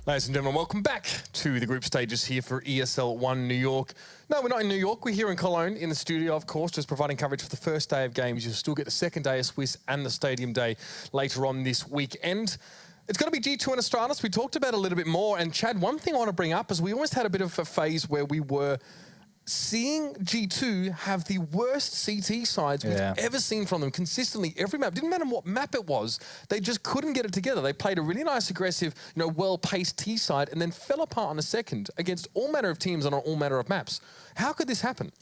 Ladies and gentlemen, welcome back to the group stages here for ESL One New York. No, we're not in New York. We're here in Cologne in the studio, of course, just providing coverage for the first day of games. You'll still get the second day of Swiss and the Stadium Day later on this weekend. It's going to be G2 and Astralis. We talked about it a little bit more. And Chad, one thing I want to bring up is we almost had a bit of a phase where we were seeing G2 have the worst CT sides we've ever seen from them consistently. Every map, didn't matter what map it was, they just couldn't get it together. They played a really nice, aggressive, well-paced T side and then fell apart on the second against all manner of teams on all manner of maps. How could this happen?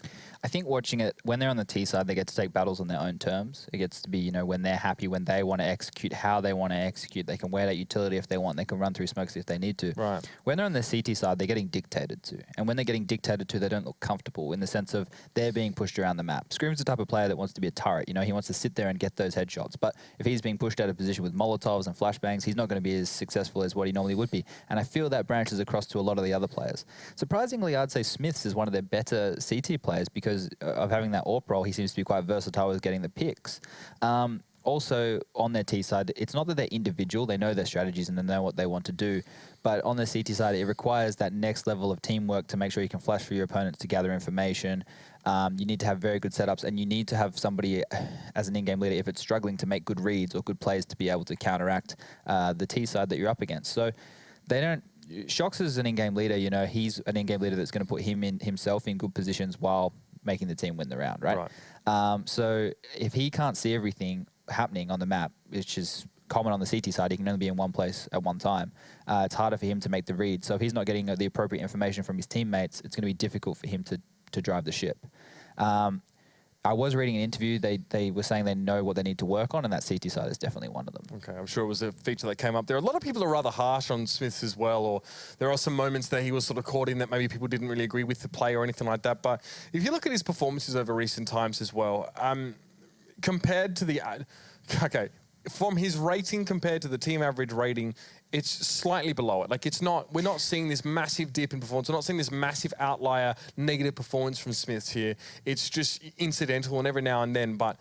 I think watching it, when they're on the T side, they get to take battles on their own terms. It gets to be, when they're happy, when they want to execute, how they want to execute. They can wear that utility if they want. They can run through smokes if they need to. Right. When they're on the CT side, they're getting dictated to. And when they're getting dictated to, they don't look comfortable in the sense of they're being pushed around the map. Scream's the type of player that wants to be a turret. He wants to sit there and get those headshots. But if he's being pushed out of position with Molotovs and flashbangs, he's not going to be as successful as what he normally would be. And I feel that branches across to a lot of the other players. Surprisingly, I'd say Smiths is one of their better CT players because of having that AWP role. He seems to be quite versatile with getting the picks. Also, on their T side, it's not that they're individual. They know their strategies and they know what they want to do. But on the CT side, it requires that next level of teamwork to make sure you can flash for your opponents to gather information. You need to have very good setups, and you need to have somebody as an in-game leader, if it's struggling, to make good reads or good plays to be able to counteract the T side that you're up against. So they don't... Shox is an in-game leader. He's an in-game leader that's going to put himself in good positions while making the team win the round, right? So if he can't see everything happening on the map, which is common on the CT side, he can only be in one place at one time. It's harder for him to make the read. So if he's not getting the appropriate information from his teammates, it's going to be difficult for him to drive the ship. I was reading an interview, they were saying they know what they need to work on, and that CT side is definitely one of them. Okay, I'm sure it was a feature that came up there. A lot of people are rather harsh on Smiths as well, or there are some moments that he was sort of caught in that maybe people didn't really agree with the play or anything like that. But if you look at his performances over recent times as well, compared to the... Okay, from his rating compared to the team average rating, it's slightly below it. Like, it's not, we're not seeing this massive dip in performance. We're not seeing this massive outlier negative performance from Smiths here. It's just incidental and every now and then. But,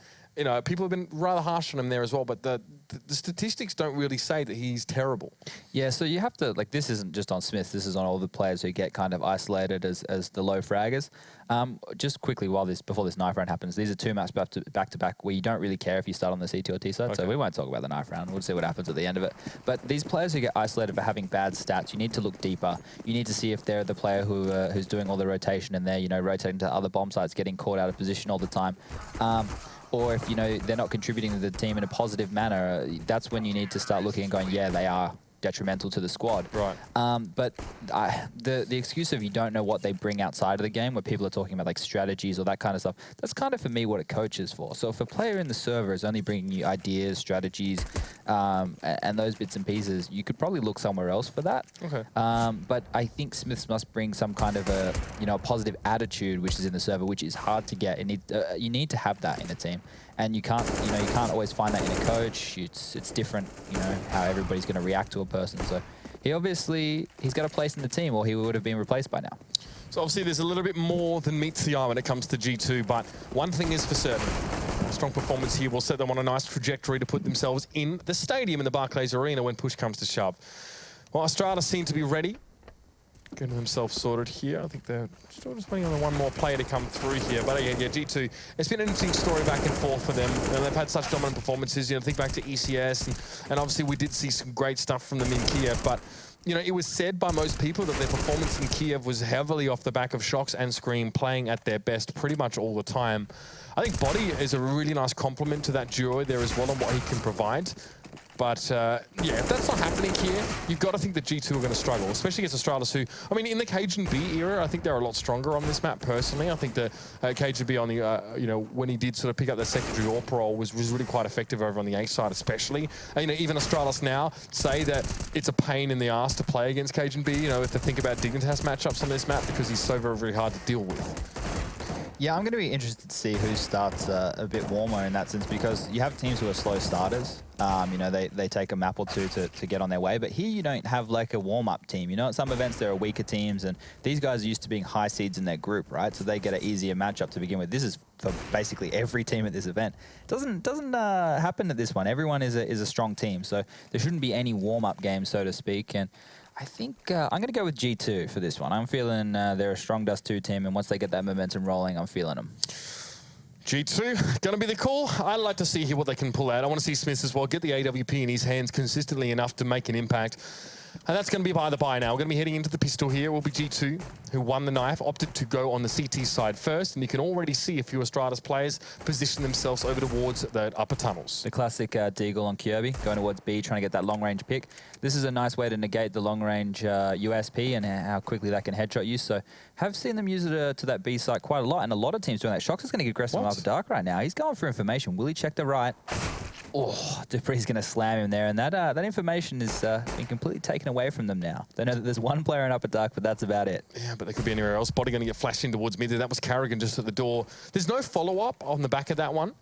people have been rather harsh on him there as well. But the statistics don't really say that he's terrible. Yeah, so you have to, this isn't just on Smiths. This is on all the players who get kind of isolated as the low fraggers. Just quickly, before this knife round happens, these are two maps back to back where you don't really care if you start on the CT or T side. Okay. So we won't talk about the knife round. We'll see what happens at the end of it. But these players who get isolated for having bad stats, you need to look deeper. You need to see if they're the player who's doing all the rotation and they're rotating to other bomb sites, getting caught out of position all the time. Or if, they're not contributing to the team in a positive manner, that's when you need to start looking and going, yeah, they are detrimental to the squad. Right. But the excuse of you don't know what they bring outside of the game, where people are talking about strategies or that kind of stuff, that's kind of for me what a coach is for. So if a player in the server is only bringing you ideas, strategies, and those bits and pieces, you could probably look somewhere else for that. Okay. But I think Smiths must bring some kind of a a positive attitude, which is in the server, which is hard to get. You need to have that in a team. And you can't always find that in a coach. It's different, how everybody's going to react to a person. So he's got a place in the team, or he would have been replaced by now. So obviously there's a little bit more than meets the eye when it comes to G2, but one thing is for certain. A strong performance here will set them on a nice trajectory to put themselves in the stadium in the Barclays Arena when push comes to shove. Well, Astralis seem to be ready. Getting themselves sorted here. I think they're still just waiting on one more player to come through here. But yeah, G2, it's been an interesting story back and forth for them. They've had such dominant performances. Think back to ECS, and obviously we did see some great stuff from them in Kiev. But it was said by most people that their performance in Kiev was heavily off the back of Shox and Scream playing at their best pretty much all the time. I think Body is a really nice complement to that duo there as well, and what he can provide. But, yeah, if that's not happening here, you've got to think that G2 are going to struggle, especially against Astralis, who, in the Cajun B era, I think they're a lot stronger on this map, personally. I think the Cajun B on the, when he did sort of pick up that secondary AWP role was really quite effective over on the A side, especially. Even Astralis now say that it's a pain in the ass to play against Cajun B, if they think about Dignitas matchups on this map, because he's so very, very hard to deal with. Yeah, I'm going to be interested to see who starts a bit warmer in that sense, because you have teams who are slow starters. They take a map or two to get on their way, but here you don't have a warm-up team. At some events there are weaker teams, and these guys are used to being high seeds in their group, right? So they get an easier matchup to begin with. This is for basically every team at this event. It doesn't happen at this one. Everyone is a strong team, so there shouldn't be any warm-up game, so to speak. And I think I'm going to go with G2 for this one. I'm feeling they're a strong Dust2 team, and once they get that momentum rolling, I'm feeling them. G2, going to be the call. I'd like to see here what they can pull out. I want to see Smith as well get the AWP in his hands consistently enough to make an impact. And that's going to be by the by now. We're going to be heading into the pistol here. It will be G2, who won the knife, opted to go on the CT side first. And you can already see a few Astralis players position themselves over towards the upper tunnels. The classic Deagle on Kirby, going towards B, trying to get that long-range pick. This is a nice way to negate the long-range USP and how quickly that can headshot you. So have seen them use it to that B site quite a lot, and a lot of teams doing that. Shox is going to get aggressive from upper dark right now. He's going for information. Will he check the right? Oh, Dupree's going to slam him there, and that information is been completely taken away from them now. They know that there's one player in upper dark, but that's about it. Yeah, but they could be anywhere else. Body going to get flashed in towards mid. That was Carrigan just at the door. There's no follow-up on the back of that one.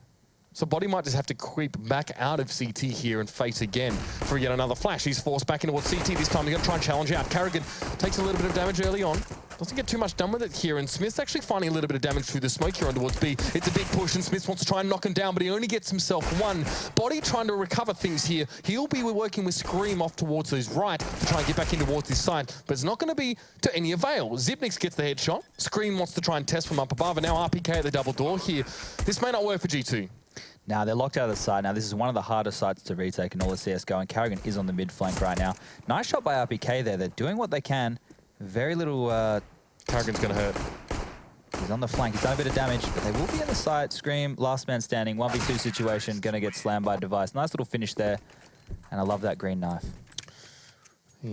So Body might just have to creep back out of CT here and face again for yet another flash. He's forced back into CT this time. He's going to try and challenge out. Carrigan takes a little bit of damage early on. Doesn't get too much done with it here, and Smith's actually finding a little bit of damage through the smoke here on towards B. It's a big push, and Smith wants to try and knock him down, but he only gets himself one. Body trying to recover things here. He'll be working with Scream off towards his right to try and get back in towards his side, but it's not going to be to any avail. Zipnix gets the headshot. Scream wants to try and test from up above, and now RPK at the double door here. This may not work for G2. Now, they're locked out of the side. Now, this is one of the hardest sites to retake in all of CSGO, and Carrigan is on the mid flank right now. Nice shot by RPK there. They're doing what they can. Very little... Carrigan's going to hurt. He's on the flank. He's done a bit of damage, but they will be in the site. Scream, last man standing, 1v2 situation, going to get slammed by Device. Nice little finish there, and I love that green knife.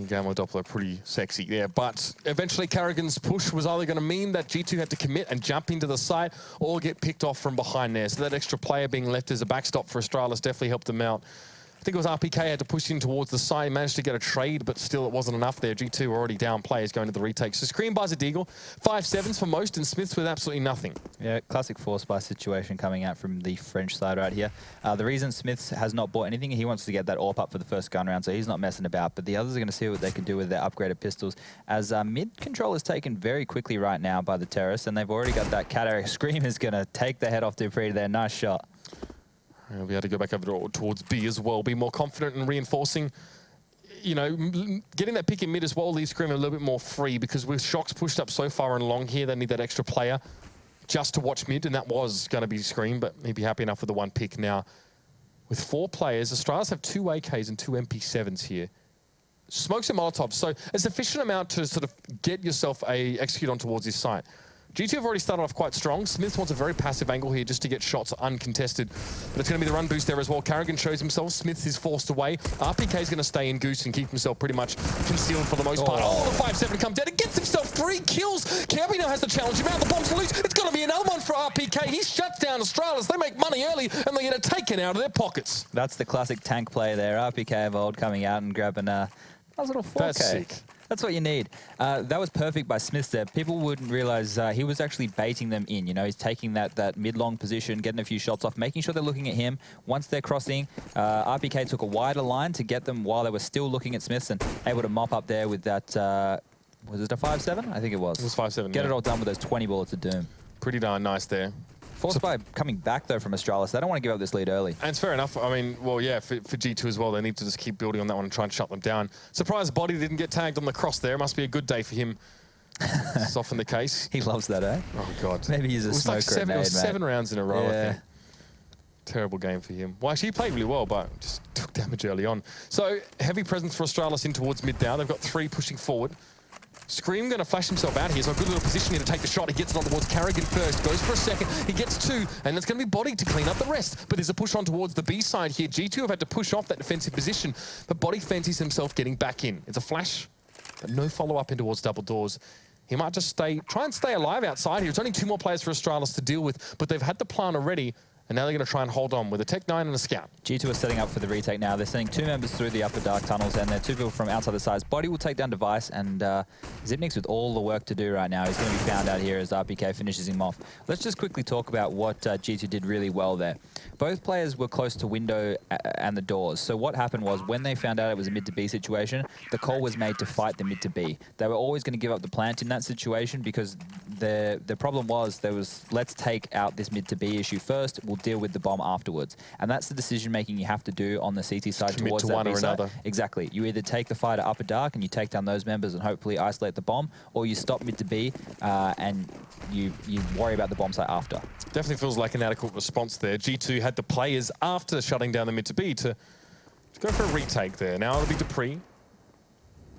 Gamma Doppler pretty sexy there, but eventually Carrigan's push was either going to mean that G2 had to commit and jump into the site or get picked off from behind there. So that extra player being left as a backstop for Astralis definitely helped them out. I think it was RPK had to push in towards the side, managed to get a trade, but still it wasn't enough there. G2 were already down players going to the retake. So Scream buys a Deagle, 5-7s for most, and Smiths with absolutely nothing. Yeah, classic force buy situation coming out from the French side right here. The reason Smiths has not bought anything, he wants to get that AWP up for the first gun round, so he's not messing about, but the others are going to see what they can do with their upgraded pistols, as mid control is taken very quickly right now by the terrorists, and they've already got that cat area. Scream is going to take the head off Dupree there. Nice shot. He'll be able to go back over towards B as well, be more confident in reinforcing. You know, getting that pick in mid as well leaves Scream a little bit more free, because with Shox pushed up so far and long here, they need that extra player just to watch mid, and that was going to be Scream, but he'd be happy enough with the one pick now. With 4 players, Astralis have 2 AKs and 2 MP7s here. Smokes and Molotovs, so a sufficient amount to sort of get yourself a execute on towards this site. G2 have already started off quite strong. Smith wants a very passive angle here just to get shots uncontested. But it's going to be the run boost there as well. Carrigan shows himself. Smith is forced away. RPK is going to stay in Goose and keep himself pretty much concealed for the most part. Oh, the 5-7 comes down. It gets himself 3 kills. Kirby now has to challenge him out. The bomb's loose. It's going to be another one for RPK. He shuts down Astralis. They make money early, and they get it taken out of their pockets. That's the classic tank play there. RPK of old coming out and grabbing a nice little 4K. That's sick. That's what you need. That was perfect by Smith there. People wouldn't realize he was actually baiting them in. You know, he's taking that mid-long position, getting a few shots off, making sure they're looking at him. Once they're crossing, RPK took a wider line to get them while they were still looking at Smiths, and able to mop up there with that, was it a 5-7? I think it was. It was 5-7, Get it all done with those 20 bullets of doom. Pretty darn nice there. Forced by coming back, though, from Astralis. They don't want to give up this lead early. And it's fair enough. I mean, well, yeah, for G2 as well, they need to just keep building on that one and try and shut them down. Surprised Body didn't get tagged on the cross there. Must be a good day for him. It's often the case. He loves that, eh? Oh, God. Maybe he's a smoker. It was 7 rounds in a row, yeah. I think. Terrible game for him. Well, actually, he played really well, but just took damage early on. So, heavy presence for Astralis in towards mid now. They've got 3 pushing forward. Scream going to flash himself out here, so a good little position here to take the shot. He gets it on towards Carrigan first, goes for a second, he gets 2, and it's going to be Body to clean up the rest. But there's a push on towards the B side here. G2 have had to push off that defensive position, but Body fancies himself getting back in. It's a flash, but no follow-up in towards double doors. He might just try and stay alive outside here. It's only 2 more players for Astralis to deal with, but they've had the plan already. And now they're going to try and hold on with a Tech 9 and a Scout. G2 are setting up for the retake now. They're sending 2 members through the upper dark tunnels, and they're 2 people from outside the sides. Body will take down Device, and Zipnix with all the work to do right now. He's going to be found out here as RPK finishes him off. Let's just quickly talk about what G2 did really well there. Both players were close to window and the doors. So what happened was, when they found out it was a mid to B situation, the call was made to fight the mid to B. They were always going to give up the plant in that situation, because the problem was, let's take out this mid to B issue first. We'll deal with the bomb afterwards. And that's the decision making you have to do on the CT side Commit towards to that one B or side. another. Exactly. You either take the fight at upper dark and you take down those members and hopefully isolate the bomb, or you stop mid to B and you worry about the bomb site after. Definitely feels like an adequate response there. G2 had the players after shutting down the mid to B to go for a retake there. Now it'll be Dupree.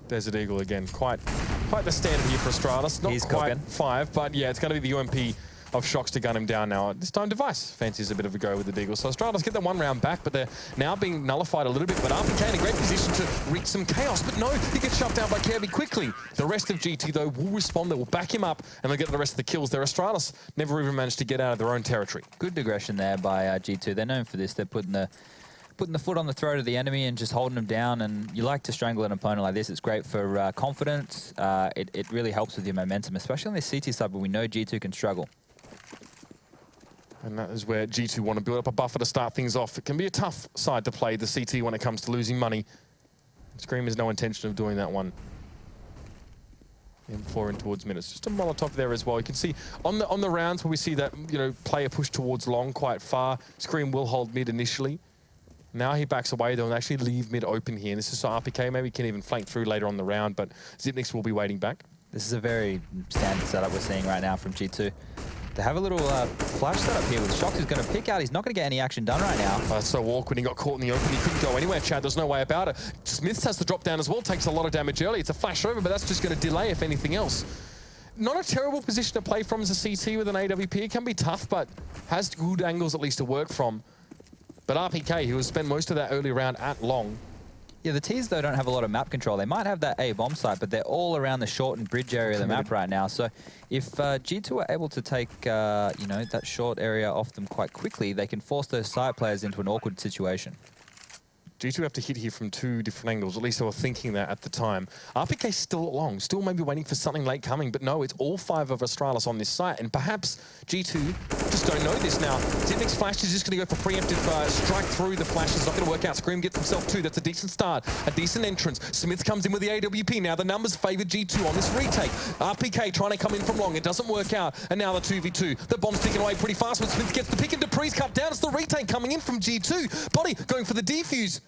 Desert Eagle again. Quite the standard here for Astralis. Not He's quite cooking. 5, but yeah, it's going to be the UMP of Shocks to gun him down now. This time Device fancies a bit of a go with the Deagle. So Astralis get that 1 round back, but they're now being nullified a little bit. But RPK in a great position to wreak some chaos. But no, he gets shut down by Kirby quickly. The rest of GT, though, will respond. They will back him up, and they'll get the rest of the kills there. Astralis never even managed to get out of their own territory. Good aggression there by G2. They're known for this. They're putting the foot on the throat of the enemy and just holding them down. And you like to strangle an opponent like this. It's great for confidence. It really helps with your momentum, especially on this CT side where we know G2 can struggle. And that is where G2 want to build up a buffer to start things off. It can be a tough side to play, the CT, when it comes to losing money. Scream has no intention of doing that one. M4 in towards mid. It's just a Molotov there as well. You can see on the rounds where we see that, you know, player push towards long quite far. Scream will hold mid initially. Now he backs away though and actually leave mid open here. And this is so RPK maybe can even flank through later on the round, but Zipnix will be waiting back. This is a very standard setup we're seeing right now from G2. They have a little flash setup here with Shocks, who's going to pick out. He's not going to get any action done right now. That's so awkward. He got caught in the open. He couldn't go anywhere, Chad. There's no way about it. Smiths has to drop down as well. Takes a lot of damage early. It's a flash over, but that's just going to delay, if anything else. Not a terrible position to play from as a CT with an AWP. It can be tough, but has good angles at least to work from. But RPK, who has spent most of that early round at long. Yeah, the T's, though, don't have a lot of map control. They might have that A bomb site, but they're all around the shortened bridge area of the map right now. So if G2 are able to take, you know, that short area off them quite quickly, they can force those side players into an awkward situation. G2 have to hit here from 2 different angles, at least they were thinking that at the time. RPK still at long, still maybe waiting for something late coming, but no, it's all 5 of Astralis on this site, and perhaps G2 just don't know this now. Zipnix Flash is just going to go for preemptive strike through. The flash is not going to work out. Scream gets himself 2. That's a decent start, a decent entrance. Smith comes in with the AWP. Now the numbers favour G2 on this retake. RPK trying to come in from long. It doesn't work out, and now the 2v2. The bomb's ticking away pretty fast when Smith gets the pick, and Dupree's cut down. It's the retake coming in from G2. Body going for the defuse.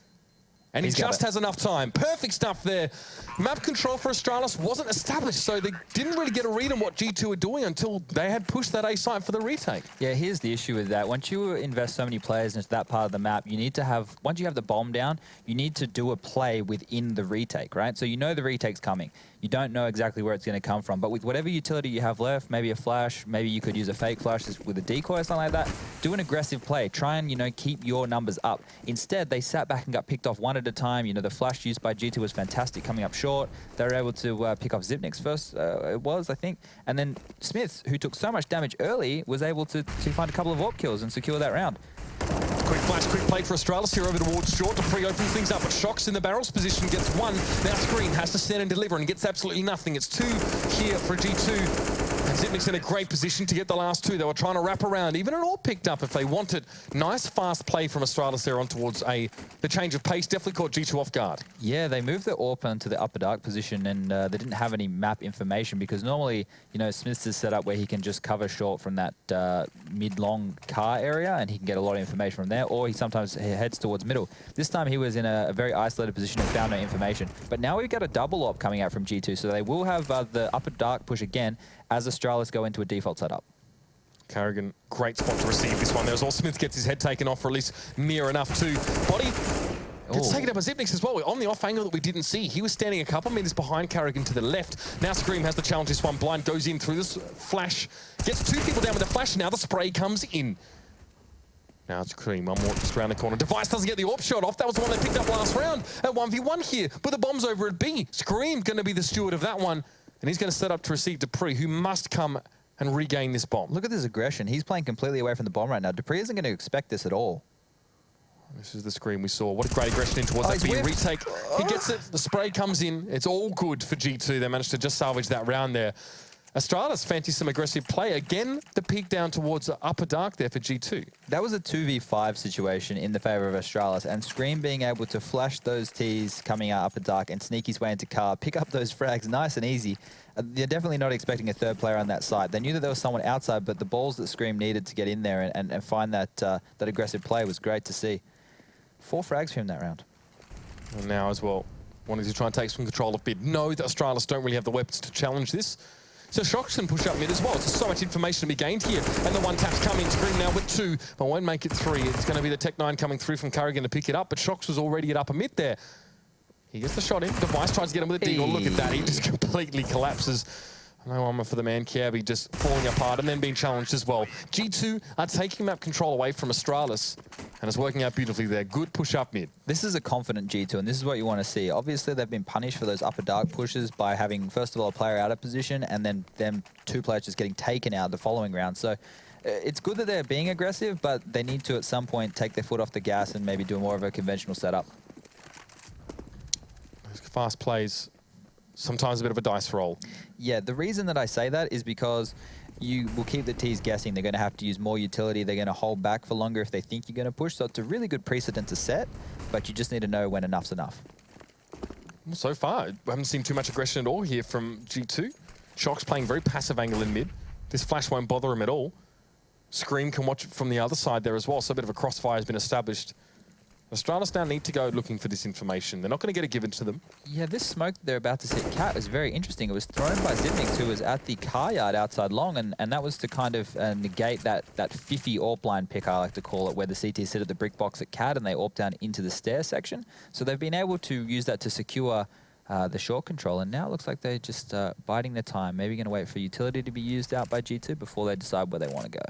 And he just has enough time. Perfect stuff there. Map control for Astralis wasn't established, so they didn't really get a read on what G2 were doing until they had pushed that A site for the retake. Yeah, here's the issue with that. Once you invest so many players into that part of the map, you need to have, once you have the bomb down, you need to do a play within the retake, right? So you know the retake's coming. You don't know exactly where it's going to come from, but with whatever utility you have left, maybe a flash, maybe you could use a fake flash with a decoy or something like that, do an aggressive play. Try and, you know, keep your numbers up. Instead, they sat back and got picked off one at a time. You know, the flash used by G2 was fantastic coming up short. They were able to pick off Zipnix first, it was, I think. And then Smiths, who took so much damage early, was able to find a couple of AWP kills and secure that round. Quick flash, quick play for Astralis here over towards short to pre-open things up, but Shocks in the barrels position gets 1. Now Screen has to stand and deliver and gets absolutely nothing. It's 2 here for G2. And Zipnix in a great position to get the last 2. They were trying to wrap around, even an all picked up if they wanted. Nice fast play from Astralis there on towards A. The change of pace definitely caught G2 off guard. Yeah, they moved the AWP into the upper dark position, and they didn't have any map information because normally, you know, Smiths is set up where he can just cover short from that mid-long car area and he can get a lot of information from there, or he sometimes heads towards middle. This time he was in a very isolated position and found no information. But now we've got a double AWP coming out from G2, so they will have the upper dark push again as Astralis go into a default setup. Carrigan, great spot to receive this one. There's all Smith gets his head taken off, or at least near enough to. Body gets taken up by Zipnix as well. On the off angle that we didn't see. He was standing a couple meters behind Carrigan to the left. Now Scream has to challenge this one. Blind goes in through this flash. Gets 2 people down with the flash. Now the spray comes in. Now it's Scream, one more just around the corner. Device doesn't get the AWP shot off. That was the one they picked up last round at 1v1 here. But the bomb's over at B. Scream going to be the steward of that one. And he's going to set up to receive Dupree, who must come and regain this bomb. Look at this aggression. He's playing completely away from the bomb right now. Dupree isn't going to expect this at all. This is the Scream we saw. What a great aggression in towards that B retake. He gets it. The spray comes in. It's all good for G2. They managed to just salvage that round there. Astralis fancy some aggressive play. Again, the peak down towards the upper dark there for G2. That was a 2v5 situation in the favor of Astralis, and Scream being able to flash those Ts coming out upper dark and sneak his way into car, pick up those frags nice and easy. They're definitely not expecting a third player on that side. They knew that there was someone outside, but the balls that Scream needed to get in there and find that that aggressive play was great to see. 4 frags for him that round. And now as well, wanting to try and take some control of mid. No, the Astralis don't really have the weapons to challenge this. So Shox can push up mid as well. There's so much information to be gained here. And the one tap's coming. Scream now with 2, but won't make it 3. It's going to be the Tech 9 coming through from Carrigan to pick it up, but Shox was already at upper mid there. He gets the shot in. Device tries to get him with a deagle. Look at that. He just completely collapses. No armor for the man. Kirby just falling apart and then being challenged as well. G2 are taking map control away from Astralis, and it's working out beautifully there. Good push up mid. This is a confident G2, and this is what you want to see. Obviously, they've been punished for those upper dark pushes by having, first of all, a player out of position, and then them 2 players just getting taken out the following round. So it's good that they're being aggressive, but they need to, at some point, take their foot off the gas and maybe do more of a conventional setup. Those fast plays, sometimes a bit of a dice roll. Yeah, the reason that I say that is because you will keep the Ts guessing. They're going to have to use more utility. They're going to hold back for longer if they think you're going to push. So it's a really good precedent to set, but you just need to know when enough's enough. Well, so far, we haven't seen too much aggression at all here from G2. Shock's playing very passive angle in mid. This flash won't bother him at all. Scream can watch it from the other side there as well, so a bit of a crossfire has been established. Astralis now need to go looking for this information. They're not going to get it given to them. Yeah, this smoke they're about to see Cat is very interesting. It was thrown by Zipnix, who was at the car yard outside long, and that was to kind of negate that fiffy AWP line pick, I like to call it, where the CT sit at the brick box at Cat and they AWP down into the stair section. So they've been able to use that to secure the short control, and now it looks like they're just biding their time. Maybe going to wait for utility to be used out by G2 before they decide where they want to go.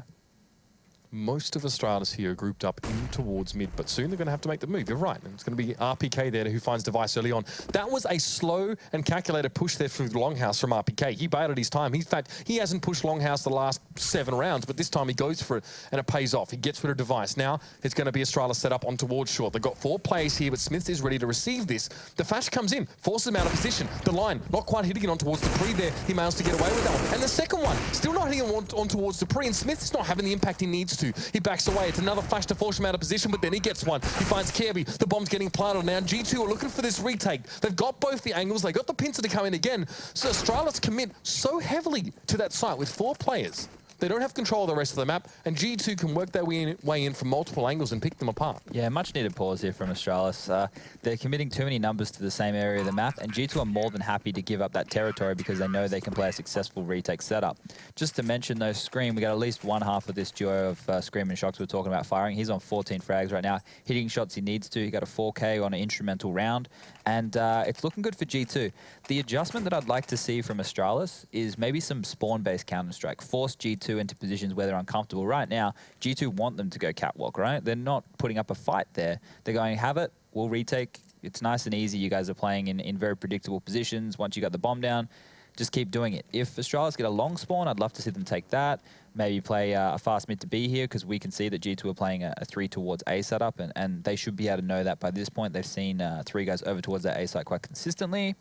Most of Astralis here are grouped up in towards mid, but soon they're going to have to make the move. You're right. And it's going to be RPK there who finds Device early on. That was a slow and calculated push there through the Longhouse from RPK. He baited his time. In fact, he hasn't pushed Longhouse the last 7 rounds, but this time he goes for it and it pays off. He gets rid of Device. Now it's going to be Astralis set up on towards short. They've got 4 players here, but Smith is ready to receive this. The flash comes in, forces him out of position. The line not quite hitting it on towards the pre there. He managed to get away with that one. And the second one, still not hitting it on towards the pre, and Smith is not having the impact he needs to. He backs away. It's another flash to force him out of position, but then he gets one. He finds Kirby. The bomb's getting planted now. G2 are looking for this retake. They've got both the angles. They got the pincer to come in again. So Astralis commit so heavily to that site with 4 players. They don't have control of the rest of the map, and G2 can work their way in from multiple angles and pick them apart. Yeah, much needed pause here from Astralis. They're committing too many numbers to the same area of the map, and G2 are more than happy to give up that territory because they know they can play a successful retake setup. Just to mention though, Scream, we got at least one half of this duo of Scream and Shox we're talking about firing. He's on 14 frags right now, hitting shots he needs to. He got a 4K on an instrumental round, and it's looking good for G2. The adjustment that I'd like to see from Astralis is maybe some spawn-based Counter-Strike. Force G2 into positions where they're uncomfortable. Right now, G2 want them to go catwalk, right? They're not putting up a fight there. They're going, have it, we'll retake. It's nice and easy. You guys are playing in very predictable positions. Once you got the bomb down, just keep doing it. If Astralis get a long spawn, I'd love to see them take that. Maybe play a fast mid to B here, because we can see that G2 are playing a 3 towards A setup, and they should be able to know that by this point. They've seen 3 guys over towards that A site quite consistently.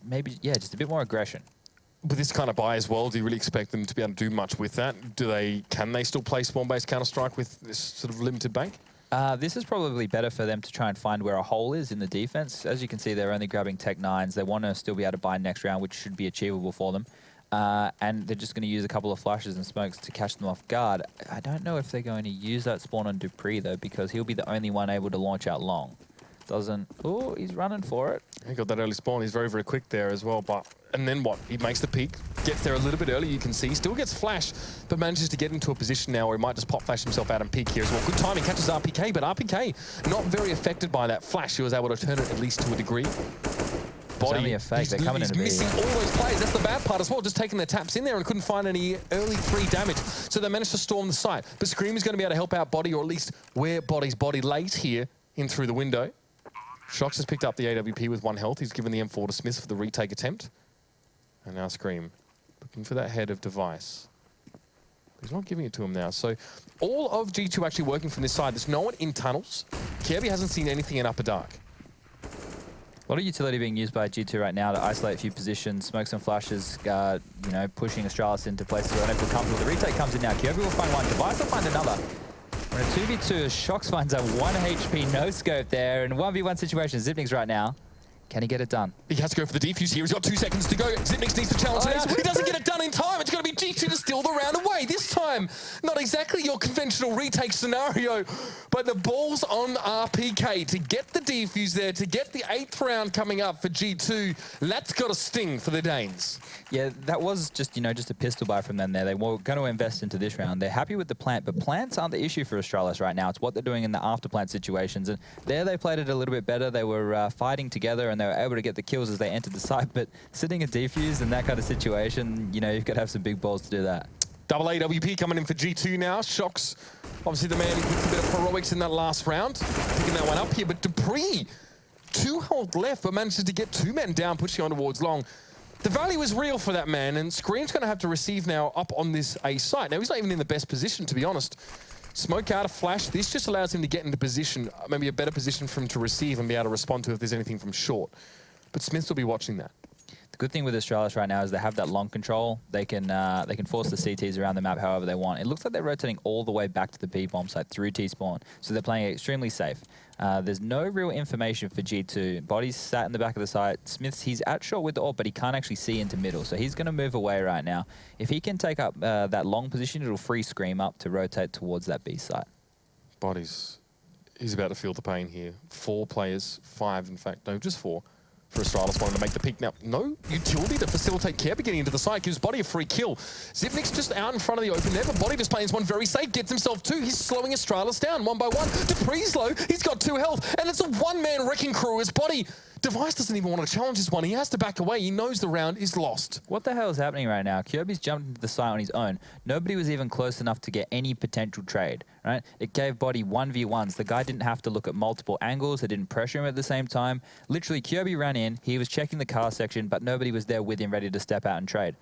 Maybe, yeah, just a bit more aggression. With this kind of buy as well, do you really expect them to be able to do much with that? Can they still play spawn-based Counter-Strike with this sort of limited bank? This is probably better for them to try and find where a hole is in the defense. As you can see, they're only grabbing Tech 9s. They want to still be able to buy next round, which should be achievable for them. And they're just going to use a couple of flashes and smokes to catch them off guard. I don't know if they're going to use that spawn on Dupree, though, because he'll be the only one able to launch out long. Doesn't... Oh, he's running for it. He got that early spawn. He's very, very quick there as well. But and then what? He makes the peak, gets there a little bit early, you can see. Still gets flash, but manages to get into a position now where he might just pop flash himself out and peek here as well. Good timing, catches RPK, but RPK not very affected by that flash. He was able to turn it at least to a degree. Body, only a fake. They're coming in he's missing all those players. That's the bad part as well. Just taking their taps in there and couldn't find any early free damage. So they managed to storm the site. But Scream is going to be able to help out Body, or at least wear Body's body late here in through the window. Shox has picked up the AWP with 1 health. He's given the M4 to Smith for the retake attempt. And now Scream looking for that head of Device. He's not giving it to him now. So all of G2 actually working from this side. There's no one in tunnels. Kirby hasn't seen anything in upper dark. A lot of utility being used by G2 right now to isolate a few positions, smoke some flashes, you know, pushing Astralis into places where they don't feel comfortable. The retake comes in now. Kirby will find one. Device will find another. When a 2v2, Shox finds a 1 HP no-scope there. In a 1v1 situation, Zipnik's right now. Can he get it done? He has to go for the defuse here. He's got 2 seconds to go. Zipnik needs to challenge it out. He doesn't get it done in time. It's going to be G2 to steal the round away. This time, not exactly your conventional retake scenario, but the ball's on RPK to get the defuse there, to get the 8th round coming up for G2. That's got a sting for the Danes. Yeah, that was just, you know, just a pistol buy from them there. They were going to invest into this round. They're happy with the plant, but plants aren't the issue for Astralis right now. It's what they're doing in the after plant situations. And there they played it a little bit better. They were fighting together and they were able to get the kills as they entered the site. But sitting a defuse in that kind of situation, you know, you've got to have some big balls to do that. Double AWP coming in for G2 now. Shox, obviously the man with a bit of heroics in that last round. Picking that one up here, but Dupree, 2 health left, but manages to get 2 men down, pushing on towards long. The value is real for that man, and Scream's going to have to receive now up on this A site. Now, he's not even in the best position, to be honest. Smoke out a flash. This just allows him to get into position, maybe a better position for him to receive and be able to respond to if there's anything from short. But Smiths will be watching that. The good thing with Astralis right now is they have that long control. They can force the CTs around the map however they want. It looks like they're rotating all the way back to the B-bomb site through T-spawn, so they're playing extremely safe. There's no real information for G2. Body's sat in the back of the site. Smiths, he's at short with the AWP, but he can't actually see into middle, so he's going to move away right now. If he can take up that long position, it'll free Scream up to rotate towards that B site. Body's, he's about to feel the pain here. 4 players, 5 in fact, no, just 4. For Astralis wanting to make the peak. Now, no utility to facilitate Kirby getting into the site, gives Body a free kill. Zipnik's just out in front of the open there, but Body just plays one very safe, gets himself 2. He's slowing Astralis down 1 by 1. Dupree's low, he's got 2 health, and it's a 1-man wrecking crew as Body. Device doesn't even want to challenge this one. He has to back away. He knows the round is lost. What the hell is happening right now? Kirby's jumped into the site on his own. Nobody was even close enough to get any potential trade, right? It gave Body 1v1s. The guy didn't have to look at multiple angles. It didn't pressure him at the same time. Literally, Kirby ran in. He was checking the car section, but nobody was there with him ready to step out and trade.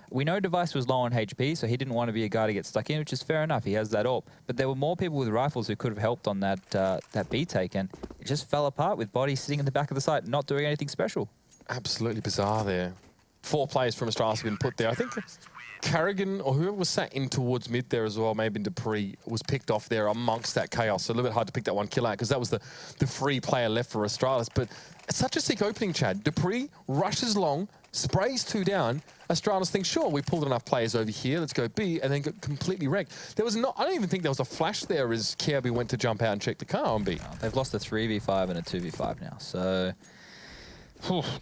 We know Device was low on HP, so he didn't want to be a guy to get stuck in, which is fair enough. He has that AWP. But there were more people with rifles who could have helped on that that B take, and it just fell apart with Body sitting in the back of the site, not doing anything special. Absolutely bizarre there. 4 players from Astralis have been put there. I think Carrigan or whoever was sat in towards mid there as well, maybe Dupree, was picked off there amongst that chaos. So a little bit hard to pick that one kill out because that was the free player left for Astralis. But it's such a sick opening, Chad. Dupree rushes long, sprays 2 down. Astralis thinks, sure, we pulled enough players over here, let's go B, and then got completely wrecked. There was not, I don't even think there was a flash there as Kirby went to jump out and check the car on B. They've lost a 3v5 and a 2v5 now, so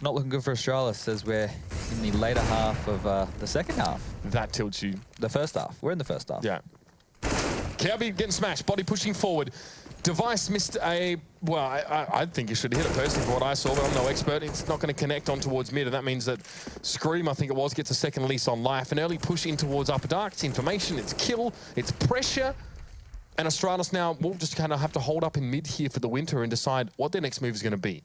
not looking good for Astralis as we're in the later half of the second half. That tilts you. The first half. We're in the first half. Yeah. Kirby getting smashed, Body pushing forward. Device missed a, well, I think he should hit it personally for what I saw, but I'm no expert. It's not going to connect on towards mid, and that means that Scream, I think it was, gets a second lease on life. An early push in towards Upper Dark. It's information, it's kill, it's pressure. And Astralis now will just kind of have to hold up in mid here for the winter and decide what their next move is going to be.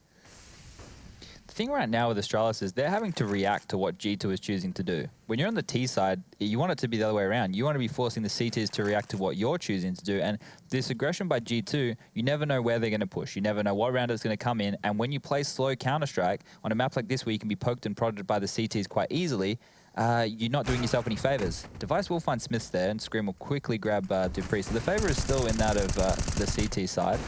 The thing right now with Astralis is they're having to react to what G2 is choosing to do. When you're on the T side, you want it to be the other way around. You want to be forcing the CTs to react to what you're choosing to do. And this aggression by G2, you never know where they're going to push. You never know what round it's going to come in. And when you play slow Counter-Strike on a map like this where you can be poked and prodded by the CTs quite easily, you're not doing yourself any favors. Device will find Smiths there, and Scream will quickly grab Dupree. So the favor is still in that of the CT side.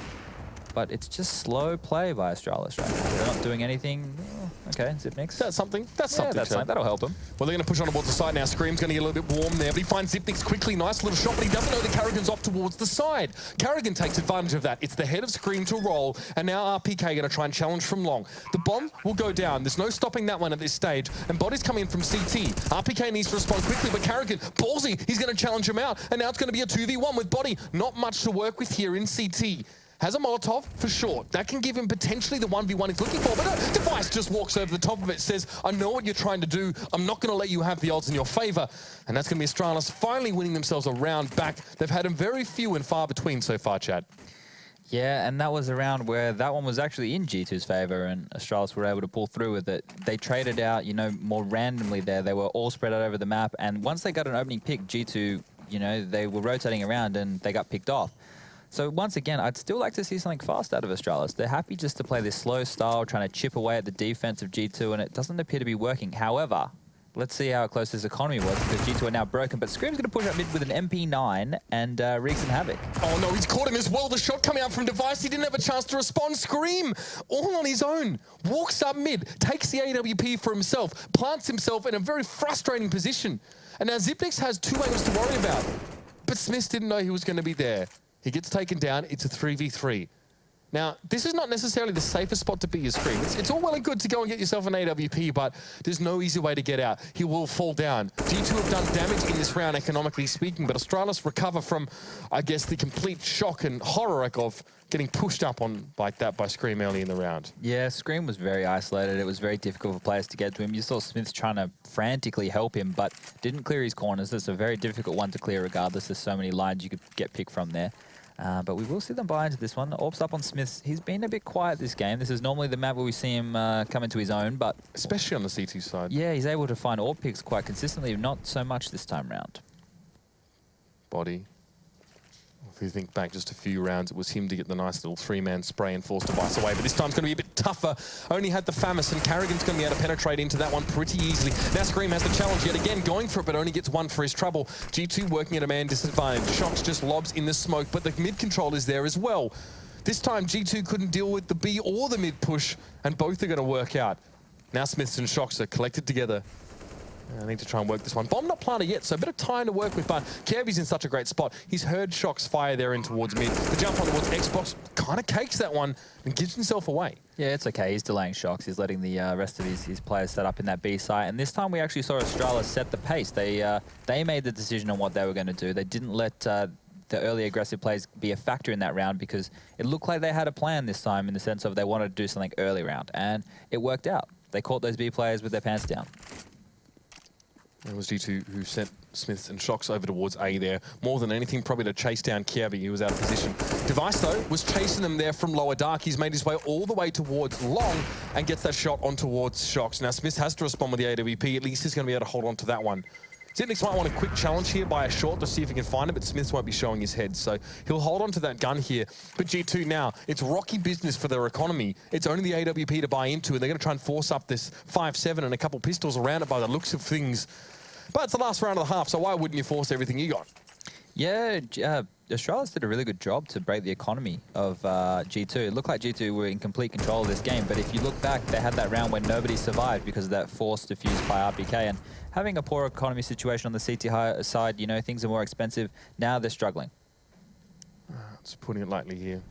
But it's just slow play by Astralis right now. They're not doing anything. Oh, okay, Zipnik's. That's something. That's something. That's something. That'll help him. Well, they're going to push on towards the side now. Scream's going to get a little bit warm there, but he finds Zipnik's quickly. Nice little shot, but he doesn't know that Carrigan's off towards the side. Carrigan takes advantage of that. It's the head of Scream to roll, and now RPK going to try and challenge from long. The bomb will go down. There's no stopping that one at this stage, and Body's coming in from CT. RPK needs to respond quickly, but Carrigan, ballsy, he's going to challenge him out, and now it's going to be a 2v1 with Body. Not much to work with here in CT. Has a Molotov for short. That can give him potentially the 1v1 he's looking for, but no, Device just walks over the top of it, says, I know what you're trying to do. I'm not going to let you have the odds in your favor. And that's going to be Astralis finally winning themselves a round back. They've had them very few and far between so far, Chad. Yeah, and that was a round where that one was actually in G2's favor, and Astralis were able to pull through with it. They traded out, you know, more randomly there. They were all spread out over the map, and once they got an opening pick, G2, you know, they were rotating around and they got picked off. So once again, I'd still like to see something fast out of Astralis. They're happy just to play this slow style, trying to chip away at the defense of G2, and it doesn't appear to be working. However, let's see how close this economy was, because G2 are now broken, but Scream's going to push up mid with an MP9 and wreak some havoc. Oh no, he's caught him as well. The shot coming out from Device, he didn't have a chance to respond. Scream, all on his own, walks up mid, takes the AWP for himself, plants himself in a very frustrating position. And now Zipnix has 2 angles to worry about, but Smith didn't know he was going to be there. He gets taken down, it's a 3v3. Now, this is not necessarily the safest spot to be as Scream. It's all well and good to go and get yourself an AWP, but there's no easy way to get out. He will fall down. G2 have done damage in this round, economically speaking, but Astralis recover from, I guess, the complete shock and horror of getting pushed up on like that by Scream early in the round. Yeah, Scream was very isolated. It was very difficult for players to get to him. You saw Smith trying to frantically help him, but didn't clear his corners. It's a very difficult one to clear regardless. There's so many lines you could get picked from there. But we will see them buy into this one. Orbs up on Smith. He's been a bit quiet this game. This is normally the map where we see him come into his own, but... especially on the CT side. Yeah, he's able to find Orb picks quite consistently, not so much this time round. Body. If you think back just a few rounds, it was him to get the nice little 3-man spray and force Device away, but this time's going to be a bit tougher. Only had the Famis, and Carrigan's going to be able to penetrate into that one pretty easily. Now Scream has the challenge yet again, going for it, but only gets 1 for his trouble. G2 working at a man disadvantage. Shox just lobs in the smoke, but the mid control is there as well. This time G2 couldn't deal with the B or the mid push, and both are going to work out. Now Smiths and Shox are collected together. I need to try and work this one. Bomb not planted yet, so a bit of time to work with, but Kirby's in such a great spot. He's heard Shox fire there in towards mid. The jump on towards Xbox kind of cakes that one and gives himself away. Yeah, it's okay. He's delaying Shox. He's letting the rest of his players set up in that B site. And this time we actually saw Astralis set the pace. They made the decision on what they were going to do. They didn't let the early aggressive plays be a factor in that round, because it looked like they had a plan this time in the sense of they wanted to do something early round. And it worked out. They caught those B players with their pants down. It was G2 who sent Smiths and Shox over towards A there. More than anything, probably to chase down Kirby, who was out of position. Device, though, was chasing them there from lower dark. He's made his way all the way towards long and gets that shot on towards Shox. Now, Smith has to respond with the AWP. At least he's going to be able to hold on to that one. Zipnix might want a quick challenge here by a short to see if he can find it, but Smiths won't be showing his head, so he'll hold on to that gun here. But G2 now, it's rocky business for their economy. It's only the AWP to buy into, and they're going to try and force up this 5-7 and a couple pistols around it by the looks of things. But it's the last round of the half, so why wouldn't you force everything you got? Yeah, Astralis did a really good job to break the economy of G2. It looked like G2 were in complete control of this game, but if you look back, they had that round where nobody survived because of that force diffused by RPK. And having a poor economy situation on the CT side, you know, things are more expensive. Now they're struggling. Just putting it lightly here.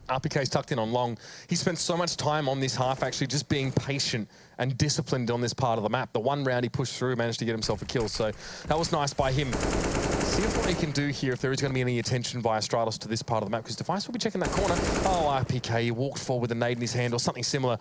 RPK's tucked in on long. He spent so much time on this half actually just being patient and disciplined on this part of the map. The one round he pushed through, managed to get himself a kill, so that was nice by him. See what he can do here if there is going to be any attention by Astralis to this part of the map, because Device will be checking that corner. Oh, RPK, he walked forward with a nade in his hand or something similar.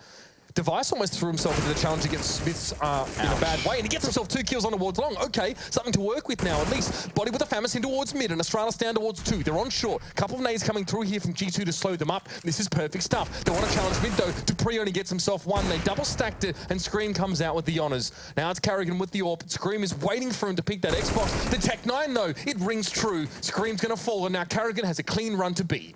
Device almost threw himself into the challenge against Smiths in a bad way, and he gets himself 2 kills on towards long. Okay, something to work with now, at least. Body with a Famis in towards mid, and Astralis down towards 2. They're on short. Couple of nades coming through here from G2 to slow them up. This is perfect stuff. They want to challenge mid, though. Dupree only gets himself 1. They double stacked it, and Scream comes out with the honors. Now it's Carrigan with the AWP. Scream is waiting for him to pick that Xbox. The Tech 9, though, it rings true. Scream's going to fall, and now Carrigan has a clean run to B.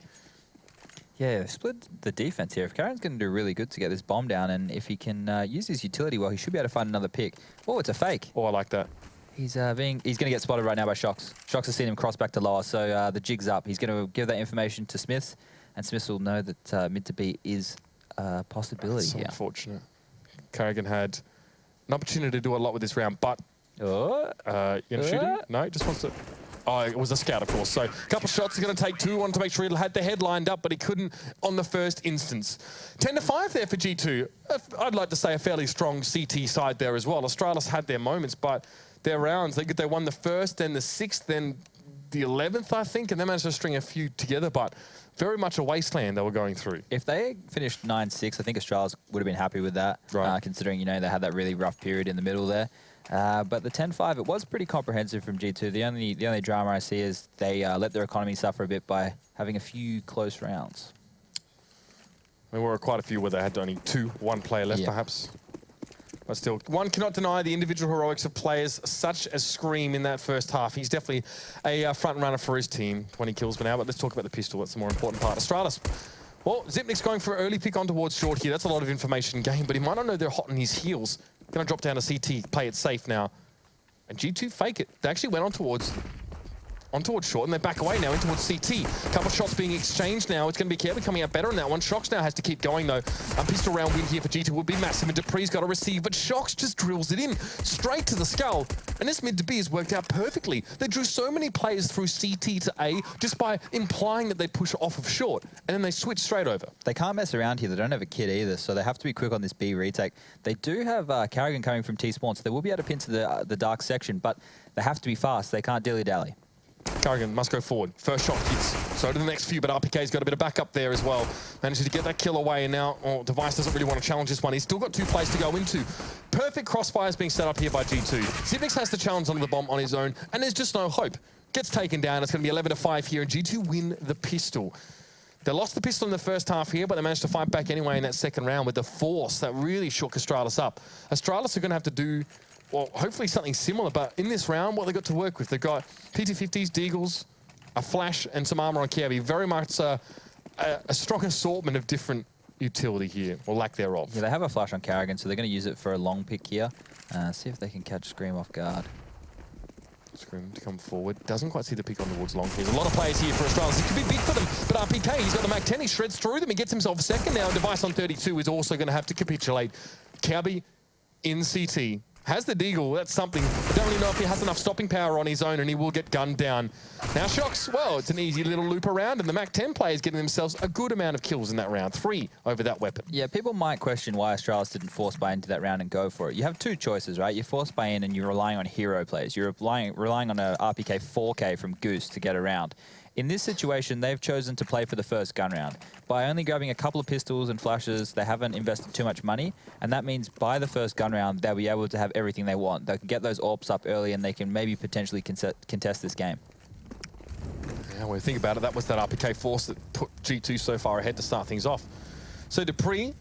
Yeah, split the defense here. If Carrigan's going to do really good to get this bomb down, and if he can use his utility well, he should be able to find another pick. Oh, it's a fake. Oh, I like that. He's going to get spotted right now by Shox. Shox has seen him cross back to lower, so the jig's up. He's going to give that information to Smiths, and Smiths will know that mid to B is a possibility That's here. Unfortunate. Carrigan had an opportunity to do a lot with this round, but you gonna shoot him? No, he just wants to. Oh, it was a scout, of course. So a couple shots are going to take 2. Wanted to make sure he had the head lined up, but he couldn't on the first instance. 10-5 there for G2. I'd like to say a fairly strong CT side there as well. Astralis had their moments, but their rounds, they won the first, then the 6th, then the 11th, I think, and they managed to string a few together, but very much a wasteland they were going through. If they finished 9-6, I think Astralis would have been happy with that, right. Considering, you know, they had that really rough period in the middle there. But the 10-5, it was pretty comprehensive from G2. The only drama I see is they let their economy suffer a bit by having a few close rounds. There were quite a few where they had only 1 player left, perhaps. But still, one cannot deny the individual heroics of players such as Scream in that first half. He's definitely a front runner for his team. 20 kills for now, but let's talk about the pistol. That's the more important part. Astralis. Well, Zipnik's going for an early pick on towards short here. That's a lot of information gained, but he might not know they're hot on his heels. Going to drop down to CT, play it safe now. And G2 fake it. They actually went on towards short, and they back away now in towards CT. Couple shots being exchanged now. It's going to be Kirby coming out better in that one. Shox now has to keep going, though. A pistol round win here for G2 would be massive, and Dupree's got to receive, but Shox just drills it in, straight to the skull. And this mid to B has worked out perfectly. They drew so many players through CT to A just by implying that they'd push off of short, and then they switch straight over. They can't mess around here. They don't have a kit either, so they have to be quick on this B retake. They do have Carrigan coming from T-spawn, so they will be able to pin to the dark section, but they have to be fast. They can't dilly-dally. Carrigan must go forward. First shot hits. So do the next few, but RPK's got a bit of backup there as well. Manages to get that kill away, and now Device doesn't really want to challenge this one. He's still got 2 plays to go into. Perfect crossfires being set up here by G2. Zipnix has the challenge onto the bomb on his own, and there's just no hope. Gets taken down. It's going to be 11-5 here, and G2 win the pistol. They lost the pistol in the first half here, but they managed to fight back anyway in that second round with the force that really shook Astralis up. Astralis are going to have to do, well, hopefully something similar, but in this round, what they've got to work with, they've got PT50s, Deagles, a flash, and some armor on Kirby. Very much a strong assortment of different utility here, or lack thereof. Yeah, they have a flash on Carrigan, so they're going to use it for a long pick here. See if they can catch Scream off guard. Scream to come forward. Doesn't quite see the pick on towards long. There's a lot of players here for Astralis. It could be big for them, but RPK, he's got the Mac 10. He shreds through them. He gets himself second now. Device on 32 is also going to have to capitulate. Kirby in CT. Has the Deagle, that's something. I don't really know if he has enough stopping power on his own, and he will get gunned down. Now Shox, well, it's an easy little loop around, and the Mac 10 players getting themselves a good amount of kills in that round. 3 over that weapon. Yeah, people might question why Astralis didn't force buy into that round and go for it. You have 2 choices, right? You force buy in and you're relying on hero plays. You're relying on a RPK 4K from Goose to get around. In this situation, they've chosen to play for the first gun round. By only grabbing a couple of pistols and flashes, they haven't invested too much money, and that means by the first gun round, they'll be able to have everything they want. They can get those AWPs up early, and they can maybe potentially contest this game. Yeah, when you think about it, that was that RPK force that put G2 so far ahead to start things off. So Dupree,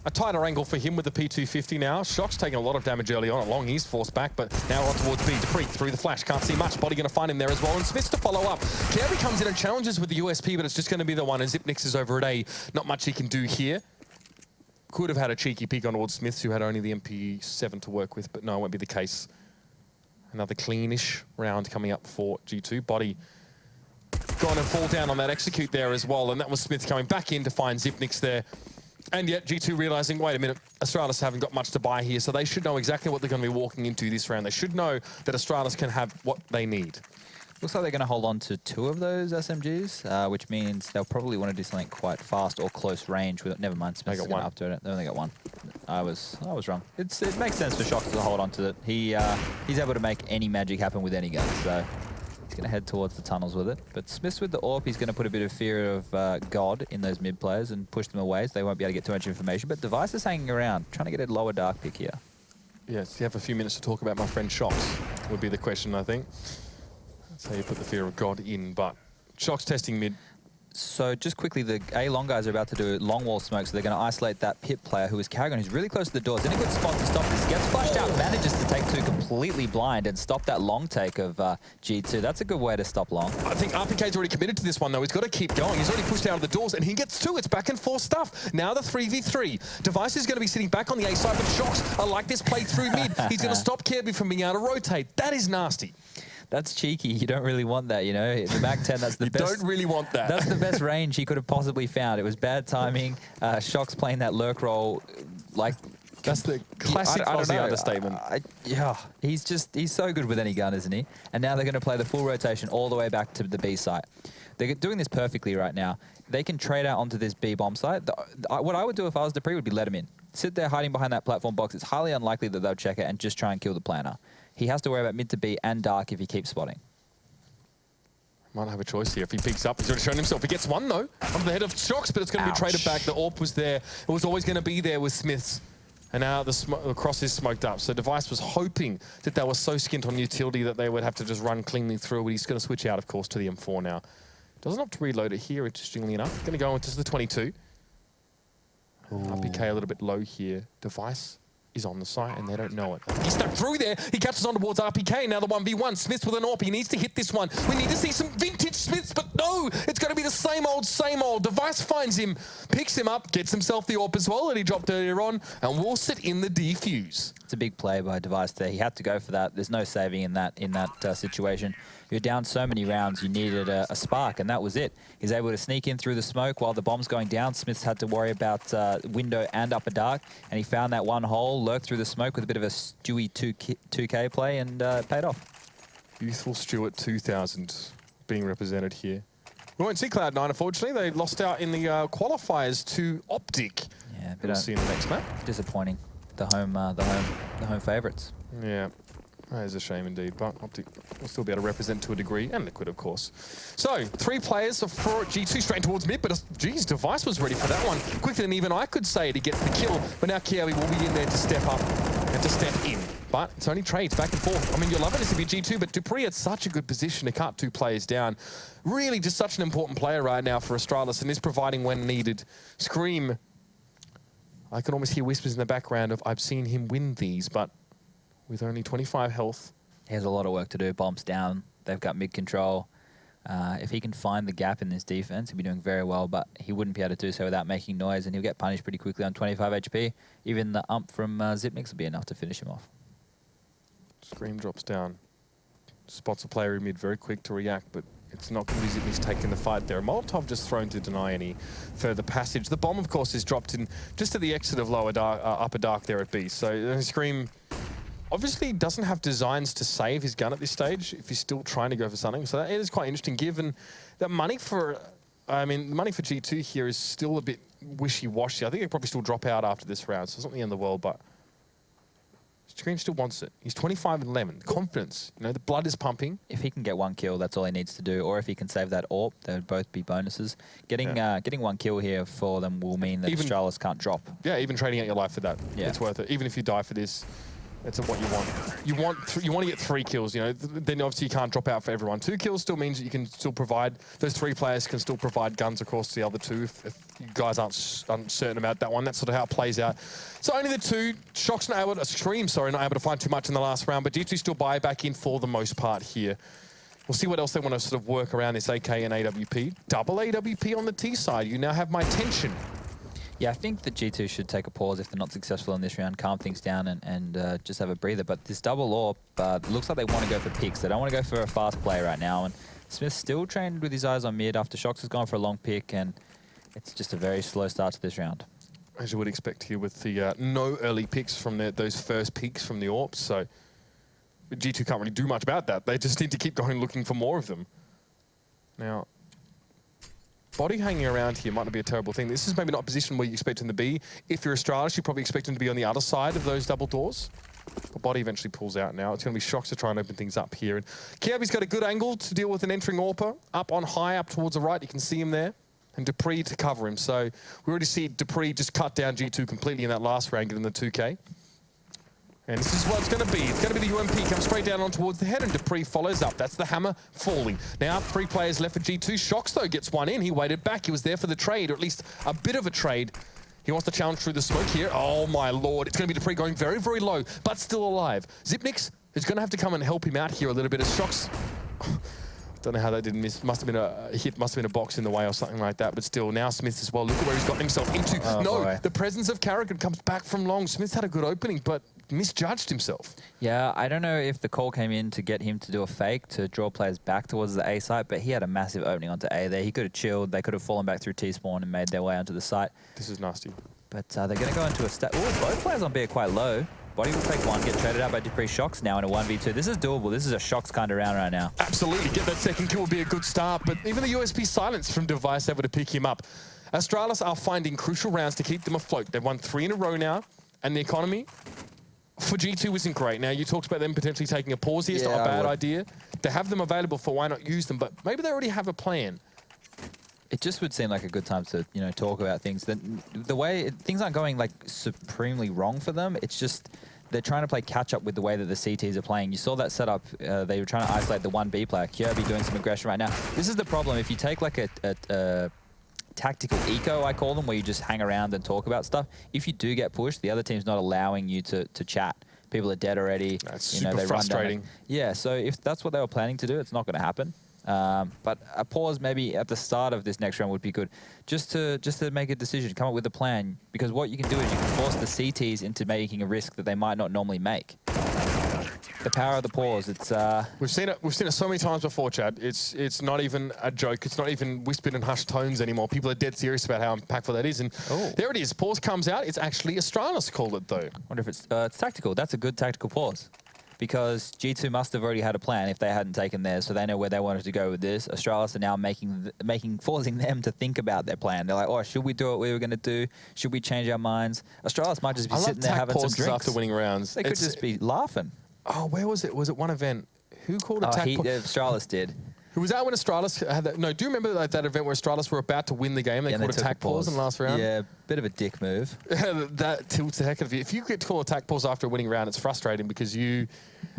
a tighter angle for him with the P250 now. Shock's taking a lot of damage early on along. He's forced back, but now on towards B. Dupree through the flash. Can't see much. Body going to find him there as well. And Smith's to follow up. Kirby comes in and challenges with the USP, but it's just going to be the one. And Zipnix is over at A. Not much he can do here. Could have had a cheeky peek on towards Smiths, who had only the MP7 to work with, but no, it won't be the case. Another cleanish round coming up for G2. Body going to fall down on that execute there as well. And that was Smith coming back in to find Zipnix there. And yet G2 realizing, wait a minute, Astralis haven't got much to buy here, so they should know exactly what they're going to be walking into this round. They should know that Astralis can have what they need. Looks like they're going to hold on to 2 of those SMGs, which means they'll probably want to do something quite fast or close range. Never mind, Smith's going to up to it. They only got 1. I was wrong. It makes sense for Shox to hold on to it. He's able to make any magic happen with any gun, so he's going to head towards the tunnels with it. But Smith's with the AWP, he's going to put a bit of fear of God in those mid players and push them away, so they won't be able to get too much information. But Device is hanging around, trying to get a lower dark pick here. Yes, you have a few minutes to talk about my friend Shox, would be the question, I think. That's how you put the fear of God in, but Shox testing mid. So just quickly, the A long guys are about to do long wall smoke, so they're going to isolate that pit player who is Carrigan, who's really close to the doors. In a good spot to stop this. Gets flashed out, manages to take 2 completely blind and stop that long take of G2. That's a good way to stop long. I think RPK's already committed to this one, though. He's got to keep going. He's already pushed out of the doors, and he gets 2. It's back and forth stuff. Now the 3v3. Device is going to be sitting back on the A side, but Shox, I like this play through mid. He's going to stop Kirby from being able to rotate. That is nasty. That's cheeky. You don't really want that, you know. The Mac 10, that's the best. You don't really want that. That's the best range he could have possibly found. It was bad timing. Shox playing that lurk role, like... That's the classic Aussie understatement. Yeah, he's so good with any gun, isn't he? And now they're going to play the full rotation all the way back to the B site. They're doing this perfectly right now. They can trade out onto this B bomb site. What I would do if I was Dupree would be let him in. Sit there hiding behind that platform box. It's highly unlikely that they'll check it and just try and kill the planner. He has to worry about mid to B and dark if he keeps spotting. Might have a choice here. If he picks up, he's already shown himself. He gets 1, though, on the head of Shox, but it's going to be traded back. The AWP was there. It was always going to be there with Smiths. And now the cross is smoked up. So Device was hoping that they were so skint on utility that they would have to just run cleanly through. But he's going to switch out, of course, to the M4 now. Doesn't have to reload it here, interestingly enough. Going to go into the 22. RPK a little bit low here. Device is on the site and they don't know it. He stuck through there. He catches on towards RPK. Now the 1v1. Smiths with an AWP. He needs to hit this one. We need to see some vintage Smiths, but no, it's going to be the same old, same old. Device finds him, picks him up, gets himself the AWP as well that he dropped earlier on, and will sit in the defuse. It's a big play by Device there. He had to go for that. There's no saving in that situation. You're down so many rounds, you needed a spark, and that was it. He's able to sneak in through the smoke while the bomb's going down. Smith's had to worry about window and upper dark, and he found that one hole, lurked through the smoke with a bit of a Stewie 2K play, and paid off. Youthful Stuart 2000 being represented here. We won't see Cloud9, unfortunately. They lost out in the qualifiers to Optic. Yeah, but we'll see in the next map. Disappointing. The home favourites. Yeah. That is a shame indeed, but Optic will still be able to represent to a degree, and Liquid, of course. So, 3 players for G2 straight towards mid, but geez, Device was ready for that one quicker than even I could say to get the kill. But now Kiawe will be in there to step up and to step in. But it's only trades back and forth. I mean, you're loving this if you're G2, but Dupree had such a good position to cut 2 players down. Really just such an important player right now for Astralis, and is providing when needed. Scream. I can almost hear whispers in the background of, I've seen him win these, but with only 25 health. He has a lot of work to do. Bombs down. They've got mid control. If he can find the gap in this defense, he'll be doing very well, but he wouldn't be able to do so without making noise, and he'll get punished pretty quickly on 25 HP. Even the ump from Zipnix will be enough to finish him off. Scream drops down. Spots a player in mid, very quick to react, but it's not going to be Zipnix taking the fight there. Molotov just thrown to deny any further passage. The bomb, of course, is dropped in just at the exit of upper dark there at B. So Scream obviously doesn't have designs to save his gun at this stage if he's still trying to go for something. So that is quite interesting, given that money for, I mean, the money for G2 here is still a bit wishy-washy. I think he'll probably still drop out after this round, so it's not the end of the world, but Scream still wants it. He's 25 and 11. Confidence, you know, the blood is pumping. If he can get 1 kill, that's all he needs to do. Or if he can save that AWP, they would both be bonuses. Getting 1 kill here for them will mean that Astralis can't drop. Yeah, even trading out your life for that, it's worth it. Even if you die for this, that's what you want. You want to get 3 kills, you know. Then obviously you can't drop out for everyone. 2 kills still means that you can still provide, those 3 players can still provide guns across to the other 2 if you guys aren't uncertain about that one. That's sort of how it plays out. So only the 2, Shock's not able to, Scream, sorry, not able to find too much in the last round, but G2 still buy back in for the most part here. We'll see what else they want to sort of work around this AK and AWP. Double AWP on the T side. You now have my attention. Yeah, I think that G2 should take a pause if they're not successful in this round, calm things down and just have a breather. But this double AWP looks like they want to go for picks. They don't want to go for a fast play right now. And Smith's still trained with his eyes on mid after Shox has gone for a long pick, and it's just a very slow start to this round. As you would expect here with the no early picks from those first peaks from the AWPs. So G2 can't really do much about that. They just need to keep going looking for more of them. Now, body hanging around here might not be a terrible thing. This is maybe not a position where you expect him to be. If you're Astralis, you probably expect him to be on the other side of those double doors. But body eventually pulls out now. It's going to be Shox to try and open things up here. And Kiawe's got a good angle to deal with an entering AWPer. Up on high, up towards the right, you can see him there. And Dupree to cover him. So we already see Dupree just cut down G2 completely in that last round, getting the 2K. And this is what it's going to be. It's going to be the UMP comes straight down on towards the head, and Dupree follows up. That's the hammer falling. Now 3 players left for G2. Shox, though, gets one in. He waited back. He was there for the trade, or at least a bit of a trade. He wants to challenge through the smoke here. Oh, my lord. It's going to be Dupree going very, very low, but still alive. Zipnix is going to have to come and help him out here a little bit as Shox... Don't know how that didn't miss. Must have been a hit, must have been a box in the way or something like that. But still, now Smith as well. Look at where he's got himself into. Oh, no, boy. The presence of Carrigan comes back from long. Smith's had a good opening, but misjudged himself. Yeah, I don't know if the call came in to get him to do a fake to draw players back towards the A site, but he had a massive opening onto A there. He could have chilled. They could have fallen back through T-spawn and made their way onto the site. This is nasty. But they're going to go into a stat. Oh, both players on B are quite low. Body will take one, get traded out by Dupree. Shox now in a 1v2. This is doable. This is a Shox kind of round right now. Absolutely. Get that second kill would be a good start, but even the USP silence from Device able to pick him up. Astralis are finding crucial rounds to keep them afloat. They've won 3 in a row now, and the economy for G2 isn't great. Now, you talked about them potentially taking a pause here. It's not a bad idea. To have them available for why not use them, but maybe they already have a plan. It just would seem like a good time to, you know, talk about things. The way things aren't going like supremely wrong for them. It's just they're trying to play catch up with the way that the CTs are playing. You saw that setup. They were trying to isolate the 1B player. Kirby doing some aggression right now. This is the problem. If you take like a tactical eco, I call them, where you just hang around and talk about stuff. If you do get pushed, the other team's not allowing you to chat. People are dead already. That's super frustrating. Yeah, so if that's what they were planning to do, it's not going to happen. But a pause maybe at the start of this next round would be good, just to make a decision, come up with a plan. Because what you can do is you can force the CTs into making a risk that they might not normally make. The power of the pause. It's we've seen it so many times before, Chad. It's not even a joke. It's not even whispered and hushed tones anymore. People are dead serious about how impactful that is. And there it is. Pause comes out. It's actually Astralis called it though. I wonder if it's tactical. That's a good tactical pause. Because G2 must have already had a plan if they hadn't taken theirs, so they know where they wanted to go with this. Astralis are now forcing them to think about their plan. They're like, oh, should we do what we were going to do? Should we change our minds? Astralis might just be sitting there having some drinks. After winning rounds. They could just be laughing. Oh, where was it? Was it one event? Who called attack pause? Astralis did. Who was that when Astralis had that? No, do you remember that event where Astralis were about to win the game? They called attack pause in the last round? Yeah, bit of a dick move. That tilts the heck out of you. If you get to call attack pause after a winning round, it's frustrating because you,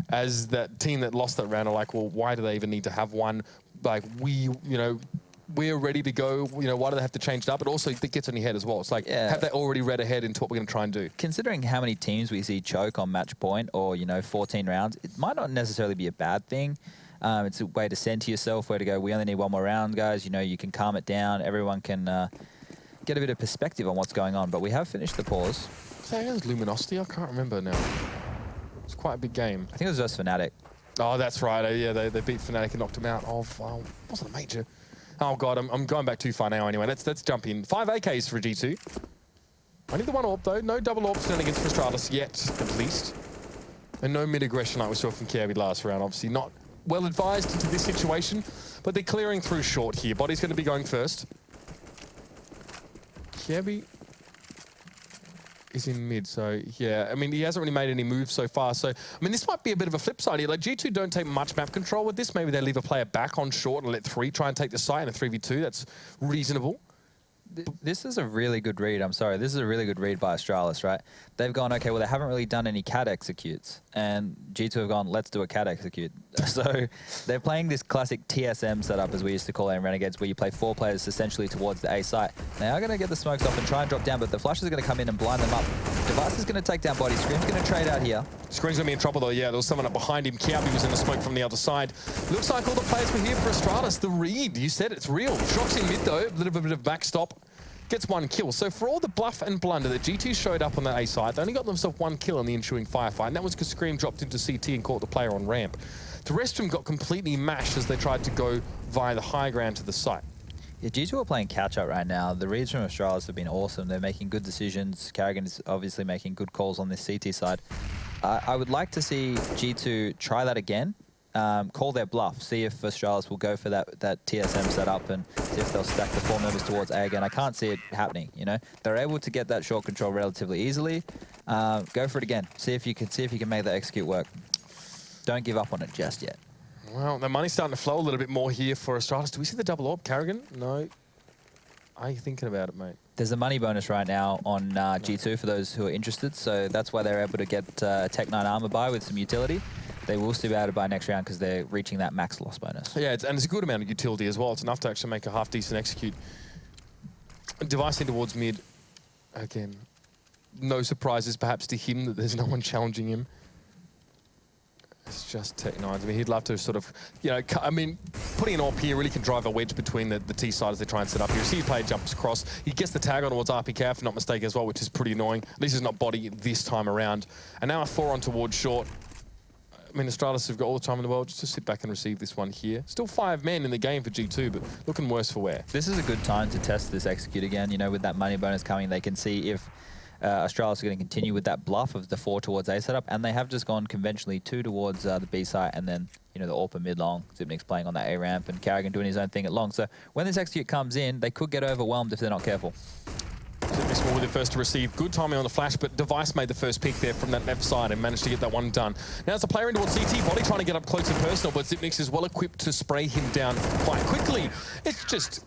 as that team that lost that round, are like, well, why do they even need to have one? Like, we're ready to go. Why do they have to change it up? But also, it gets in your head as well. It's like, have they already read ahead into what we're going to try and do? Considering how many teams we see choke on match point or, 14 rounds, it might not necessarily be a bad thing. It's a way to send to yourself where to go, we only need one more round, guys. You can calm it down. Everyone can get a bit of perspective on what's going on. But we have finished the pause. So it was Luminosity? I can't remember now. It's quite a big game. I think it was just Fnatic. Oh, that's right. Yeah, they beat Fnatic and knocked him out. Oh, well, wasn't a major. Oh, God, I'm going back too far now anyway. Let's jump in. 5 AKs for G2. Only the one AWP, though. No double AWP standing against Astralis yet, at least. And no mid-aggression like we saw from Kirby last round. Obviously not well advised into this situation, but they're clearing through short here. Body's going to be going first. Kirby is in mid, so yeah. I mean, he hasn't really made any moves so far. So, I mean, this might be a bit of a flip side here. Like, G2 don't take much map control with this. Maybe they leave a player back on short and let 3 try and take the site in a 3v2. That's reasonable. This is a really good read. I'm sorry. This is a really good read by Astralis, right? They've gone, okay, well, they haven't really done any CAD executes. And G2 have gone, let's do a CAD execute. So they're playing this classic TSM setup, as we used to call it in Renegades, where you play 4 players essentially towards the A site. They are going to get the smokes off and try and drop down, but the flashes are going to come in and blind them up. Device is going to take down Body. Scream's going to trade out here. Scream's going to be in trouble, though. Yeah, there was someone up behind him. Kiabi was in the smoke from the other side. Looks like all the players were here for Astralis. The read, you said it's real. Shock's in mid, though. A little bit of backstop. Gets 1 kill. So for all the bluff and blunder that G2 showed up on that A side, they only got themselves 1 kill in the ensuing firefight, and that was because Scream dropped into CT and caught the player on ramp. The rest of them got completely mashed as they tried to go via the high ground to the site. Yeah, G2 are playing catch-up right now. The reads from Astralis have been awesome. They're making good decisions. Carrigan is obviously making good calls on this CT side. I would like to see G2 try that again. Call their bluff, see if Astralis will go for that TSM setup and see if they'll stack the 4 members towards A again. I can't see it happening, They're able to get that short control relatively easily. Go for it again. See if you can make that execute work. Don't give up on it just yet. Well, the money's starting to flow a little bit more here for Astralis. Do we see the double AWP, Carrigan? No. Are you thinking about it, mate? There's a money bonus right now on G2 for those who are interested, so that's why they're able to get Tech 9 armor buy with some utility. They will still be able to buy next round because they're reaching that max loss bonus. Yeah, and it's a good amount of utility as well. It's enough to actually make a half-decent execute. Device in towards mid. Again, no surprises perhaps to him that there's no one challenging him. It's just Tech 9s. I mean, he'd love to sort of, putting an AWP here really can drive a wedge between the T side as they try and set up here. You see the player jumps across. He gets the tag on towards RPK, if not mistaken as well, which is pretty annoying. At least it's not Body this time around. And now a 4 on towards short. I mean, Astralis have got all the time in the world just to sit back and receive this one here. Still 5 men in the game for G2, but looking worse for wear. This is a good time to test this execute again. With that money bonus coming, they can see if Astralis are going to continue with that bluff of the 4 towards A setup, and they have just gone conventionally 2 towards the B site, and then, the AWP mid long. Zipnik's playing on that A ramp, and Carrigan doing his own thing at long. So when this execute comes in, they could get overwhelmed if they're not careful. This one with the first to receive. Good timing on the flash, but Device made the first pick there from that left side and managed to get that one done. Now it's a player in towards CT. Body trying to get up close and personal, but Zipnix is well equipped to spray him down quite quickly. It's just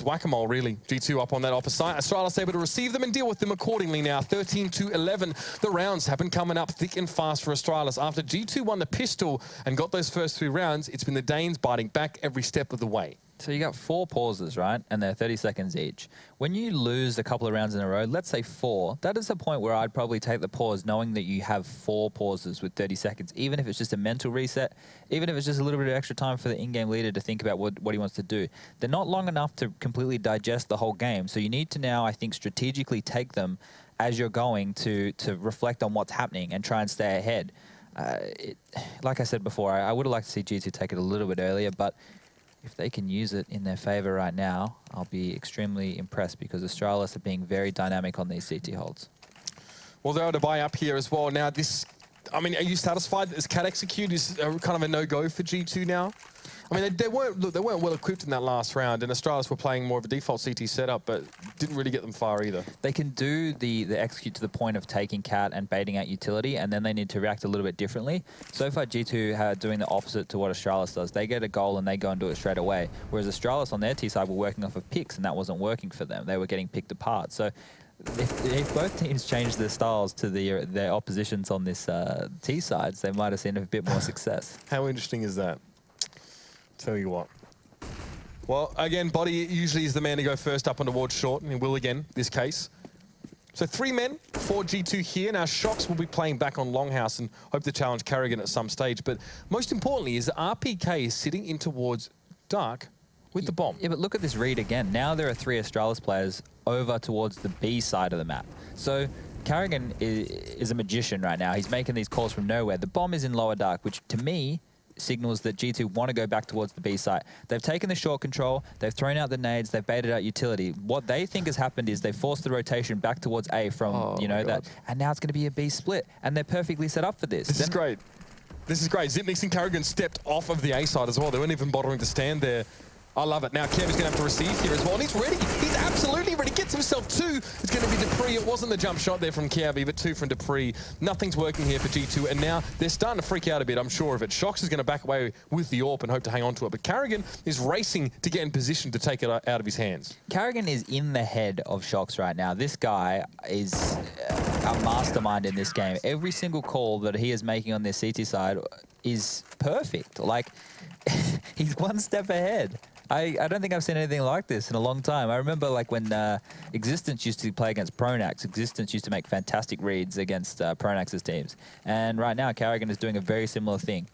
whack-a-mole, really. G2 up on that opposite side. Astralis able to receive them and deal with them accordingly now. 13-11. The rounds have been coming up thick and fast for Astralis. After G2 won the pistol and got those first 3 rounds, it's been the Danes biting back every step of the way. So you got 4 pauses, right? And they're 30 seconds each. When you lose a couple of rounds in a row, let's say 4, that is the point where I'd probably take the pause knowing that you have 4 pauses with 30 seconds, even if it's just a mental reset, even if it's just a little bit of extra time for the in-game leader to think about what he wants to do. They're not long enough to completely digest the whole game. So you need to now, I think, strategically take them as you're going to reflect on what's happening and try and stay ahead. Like I said before, I would have liked to see G2 take it a little bit earlier, but if they can use it in their favor right now, I'll be extremely impressed because Astralis are being very dynamic on these CT holds. Well, they're able to buy up here as well. Now, this, I mean, are you satisfied that this cat execute is kind of a no-go for G2 now? I mean, they weren't well equipped in that last round, and Astralis were playing more of a default CT setup, but didn't really get them far either. They can do the execute to the point of taking cat and baiting out utility, and then they need to react a little bit differently. So far, G2 are doing the opposite to what Astralis does. They get a goal and they go and do it straight away, whereas Astralis on their T side were working off of picks, and that wasn't working for them. They were getting picked apart. So if both teams changed their styles to their oppositions on this T sides, they might have seen a bit more success. How interesting is that? Tell you what. Well, again, Body usually is the man to go first up on towards short, and he will again, this case. So 3 men for G2 here. Now, Shox will be playing back on Longhouse and hope to challenge Carrigan at some stage. But most importantly is that RPK is sitting in towards Dark with the bomb. Yeah, but look at this read again. Now there are 3 Astralis players over towards the B side of the map. So Carrigan is a magician right now. He's making these calls from nowhere. The bomb is in lower Dark, which to me signals that G2 want to go back towards the B site. They've taken the short control, they've thrown out the nades, they've baited out utility. What they think has happened is they've forced the rotation back towards A from, you know, that, and now it's going to be a B split, and they're perfectly set up for this. This is great. This is great. Xyp9x and Carrigan stepped off of the A side as well. They weren't even bothering to stand there. I love it. Now Kev is going to have to receive here as well, and he's ready. He's absolutely ready. Gets himself 2. It's going to be dupreeh. It wasn't the jump shot there from Kiavi, but 2 from dupreeh. Nothing's working here for G2, and now they're starting to freak out a bit, I'm sure of it. Shox is going to back away with the AWP and hope to hang on to it, but Carrigan is racing to get in position to take it out of his hands. Carrigan is in the head of Shox right now. This guy is a mastermind in this game. Every single call that he is making on this CT side is perfect. Like, he's 1 step ahead. I don't think I've seen anything like this in a long time. I remember like when Existence used to play against Pronax. Existence used to make fantastic reads against Pronax's teams. And right now, Carrigan is doing a very similar thing.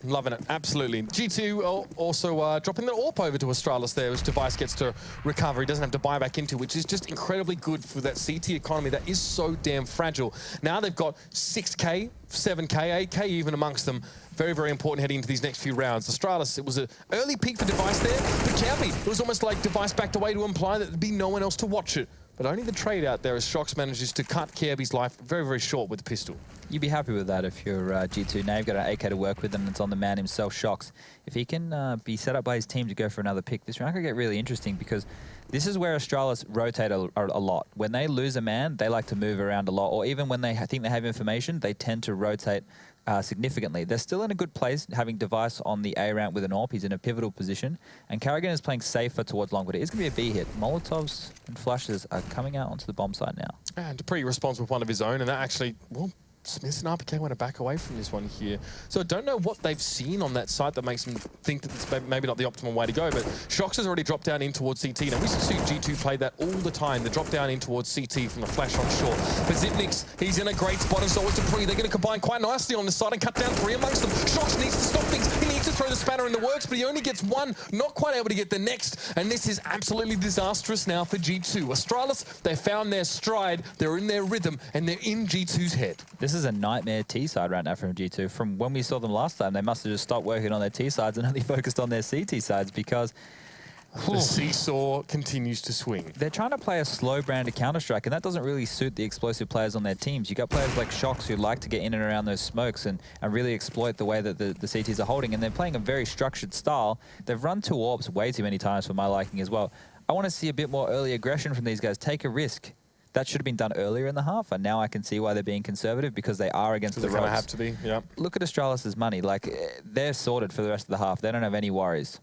Loving it, absolutely. G2 also dropping the AWP over to Astralis there, which Device gets to recover. He doesn't have to buy back into, which is just incredibly good for that CT economy that is so damn fragile. Now they've got 6K, 7K, 8K even amongst them. Very, very important heading into these next few rounds. Astralis, it was an early peak for Device there, but Kiavi, it was almost like Device backed away to imply that there'd be no one else to watch it. But only the trade out there as Shox manages to cut Kiavi's life very, very short with the pistol. You'd be happy with that if you're G2. Now you've got an AK to work with, and it's on the man himself, Shox. If he can be set up by his team to go for another pick, this round could get really interesting because this is where Astralis rotate a lot. When they lose a man, they like to move around a lot, or even when they think they have information, they tend to rotate significantly. They're still in a good place, having Device on the A ramp with an AWP. He's in a pivotal position, and Carrigan is playing safer towards long, but it is going to be a B hit. Molotovs and flashes are coming out onto the bomb side now. And dupreeh responds with one of his own, and that actually, well, Smith and RPK want to back away from this one here. So I don't know what they've seen on that site that makes them think that it's maybe not the optimal way to go, but Shox has already dropped down in towards CT. Now we see G2 play that all the time, the drop down in towards CT from the flash on short. But Xyp9x, he's in a great spot, and so is dupreeh. They're going to combine quite nicely on the side and cut down 3 amongst them. Shox needs to stop things. He needs to throw the spanner in the works, but he only gets 1, not quite able to get the next. And this is absolutely disastrous now for G2. Astralis, they found their stride, they're in their rhythm, and they're in G2's head. This is a nightmare T side right now from G2. From when we saw them last time, they must have just stopped working on their T sides and only focused on their CT sides because the seesaw continues to swing. They're trying to play a slow branded Counter-Strike, and that doesn't really suit the explosive players on their teams. You got players like Shox who like to get in and around those smokes and really exploit the way that the CTs are holding, and they're playing a very structured style. They've run 2 AWPs way too many times for my liking as well. I want to see a bit more early aggression from these guys. Take a risk. That should have been done earlier in the half, and now I can see why they're being conservative, because they are against the ropes. They kind of have to be, yeah. Look at Astralis' money. Like, they're sorted for the rest of the half. They don't have any worries.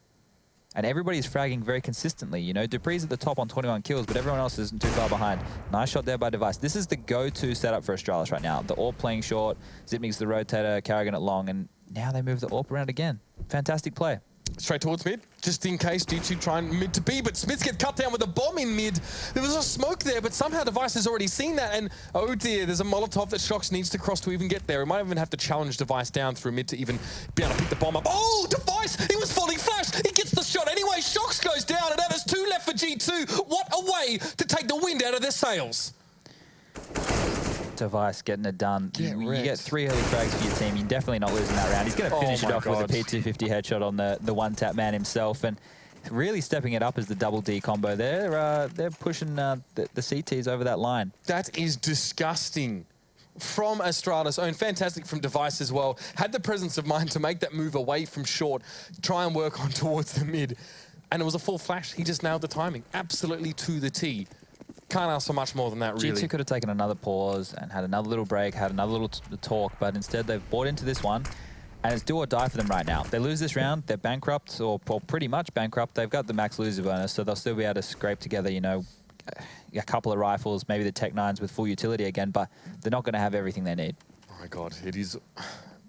And everybody's fragging very consistently. You know, dupreeh's at the top on 21 kills, but everyone else isn't too far behind. Nice shot there by Device. This is the go-to setup for Astralis right now. The AWP playing short, Xyp9x the rotator, Carrigan at long, and now they move the AWP around again. Fantastic play. Straight towards mid, just in case G2 trying mid to B, but Smiths get cut down with a bomb in mid. There was a smoke there, but somehow Device has already seen that, and oh dear, there's a Molotov that Shox needs to cross to even get there. He might even have to challenge Device down through mid to even be able to pick the bomb up. Oh, Device, he was fully flashed. He gets the shot anyway. Shox goes down, and now there's 2 left for G2. What a way to take the wind out of their sails. Device getting it done. You wrecked. get 3 early frags for your team. You're definitely not losing that round. He's going to finish it off with a P250 headshot on the one-tap man himself, and really stepping it up as the double D combo. They're pushing the CTs over that line. That is disgusting. From Astralis, and fantastic from Device as well. Had the presence of mind to make that move away from short, try and work on towards the mid. And it was a full flash. He just nailed the timing. Absolutely to the T. Can't ask for much more than that, really. G2 could have taken another pause and had another little break, had another little talk, but instead they've bought into this one, and it's do or die for them right now. They lose this round, they're bankrupt, or pretty much bankrupt. They've got the max loser bonus, so they'll still be able to scrape together, you know, a couple of rifles, maybe the Tech 9s with full utility again, but they're not going to have everything they need. Oh my God, it is...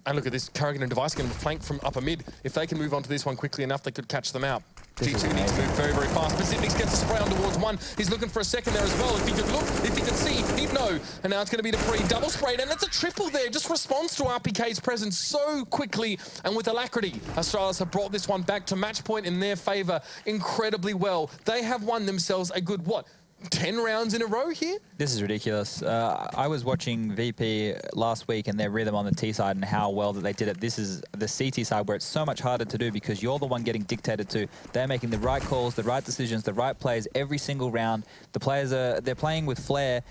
And look at this, Carrigan and Device getting flanked from upper mid. If they can move on to this one quickly enough, they could catch them out. G2 needs to move very, very fast. Pacifics gets a spray on towards one. He's looking for a second there as well. If he could look, if he could see, he'd know. And now it's going to be the free double sprayed, and it's a triple there. Just responds to RPK's presence so quickly and with alacrity. Astralis have brought this one back to match point in their favor incredibly well. They have won themselves a good, what, 10 rounds in a row here? This is ridiculous. I was watching VP last week and their rhythm on the T side and how well that they did it. This is the CT side where it's so much harder to do because you're the one getting dictated to. They're making the right calls, the right decisions, the right plays every single round. The players they're playing with flair.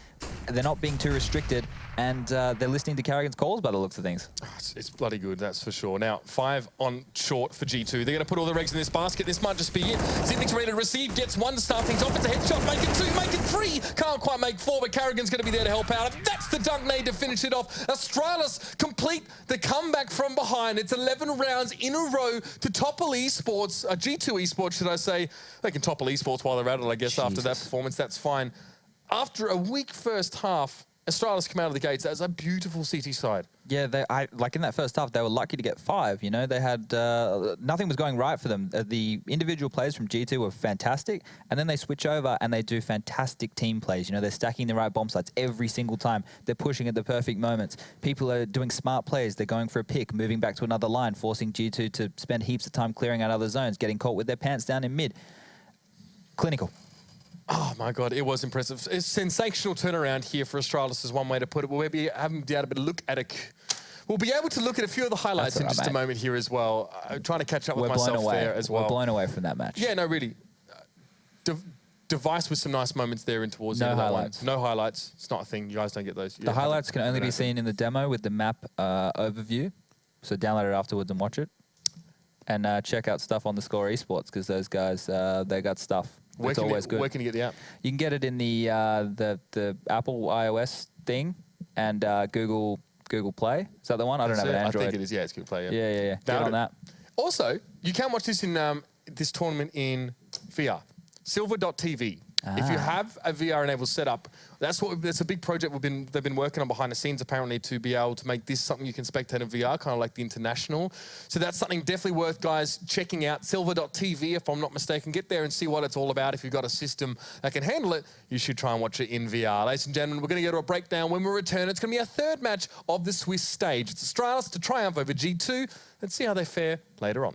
They're not being too restricted, and they're listening to Carrigan's calls by the looks of things. It's bloody good, that's for sure. Now, 5 on short for G2. They're going to put all their eggs in this basket. This might just be it. Zipnik's ready to receive, gets 1 to start things off. It's a headshot, make it 2, make it 3. Can't quite make 4, but Carrigan's going to be there to help out. That's the dunk nade to finish it off. Astralis complete the comeback from behind. It's 11 rounds in a row to topple esports, G2 esports, should I say. They can topple esports while they're at it, I guess, after that performance. That's fine. After a weak first half, Astralis come out of the gates. That's a beautiful CT side. Yeah, like in that first half, they were lucky to get 5. You know, they had nothing was going right for them. The individual plays from G2 were fantastic, and then they switch over and they do fantastic team plays. You know, they're stacking the right bomb sites every single time. They're pushing at the perfect moments. People are doing smart plays. They're going for a pick, moving back to another line, forcing G2 to spend heaps of time clearing out other zones, getting caught with their pants down in mid. Clinical. Oh my God, it was impressive. It's a sensational turnaround here for Astralis is one way to put it. We'll be able to look at We'll be able to look at a few of the highlights in just a moment here as well. I'm trying to catch up with myself there as well. We're blown away from that match. Yeah, no, really. Device with some nice moments there in towards the end of that one. No highlights. It's not a thing. You guys don't get those. The highlights can only be seen in the demo with the map overview. So download it afterwards and watch it. And check out stuff on the Score Esports because those guys, they got stuff. It's always good. Where can you get the app? You can get it in the Apple iOS thing and Google Play. Is that the one? I don't have an Android. I think it is. Yeah, it's Google Play. Yeah. Yeah. Get on that. Also, you can watch this in this tournament in VR. Silver.tv. If you have a VR-enabled setup, that's a big project they've been working on behind the scenes apparently to be able to make this something you can spectate in VR, kind of like the international. So that's something definitely worth guys checking out. Silver.tv, if I'm not mistaken. Get there and see what it's all about. If you've got a system that can handle it, you should try and watch it in VR. Ladies and gentlemen, we're going to go to a breakdown. When we return, it's going to be our 3rd match of the Swiss stage. It's Astralis to triumph over G2. Let's see how they fare later on.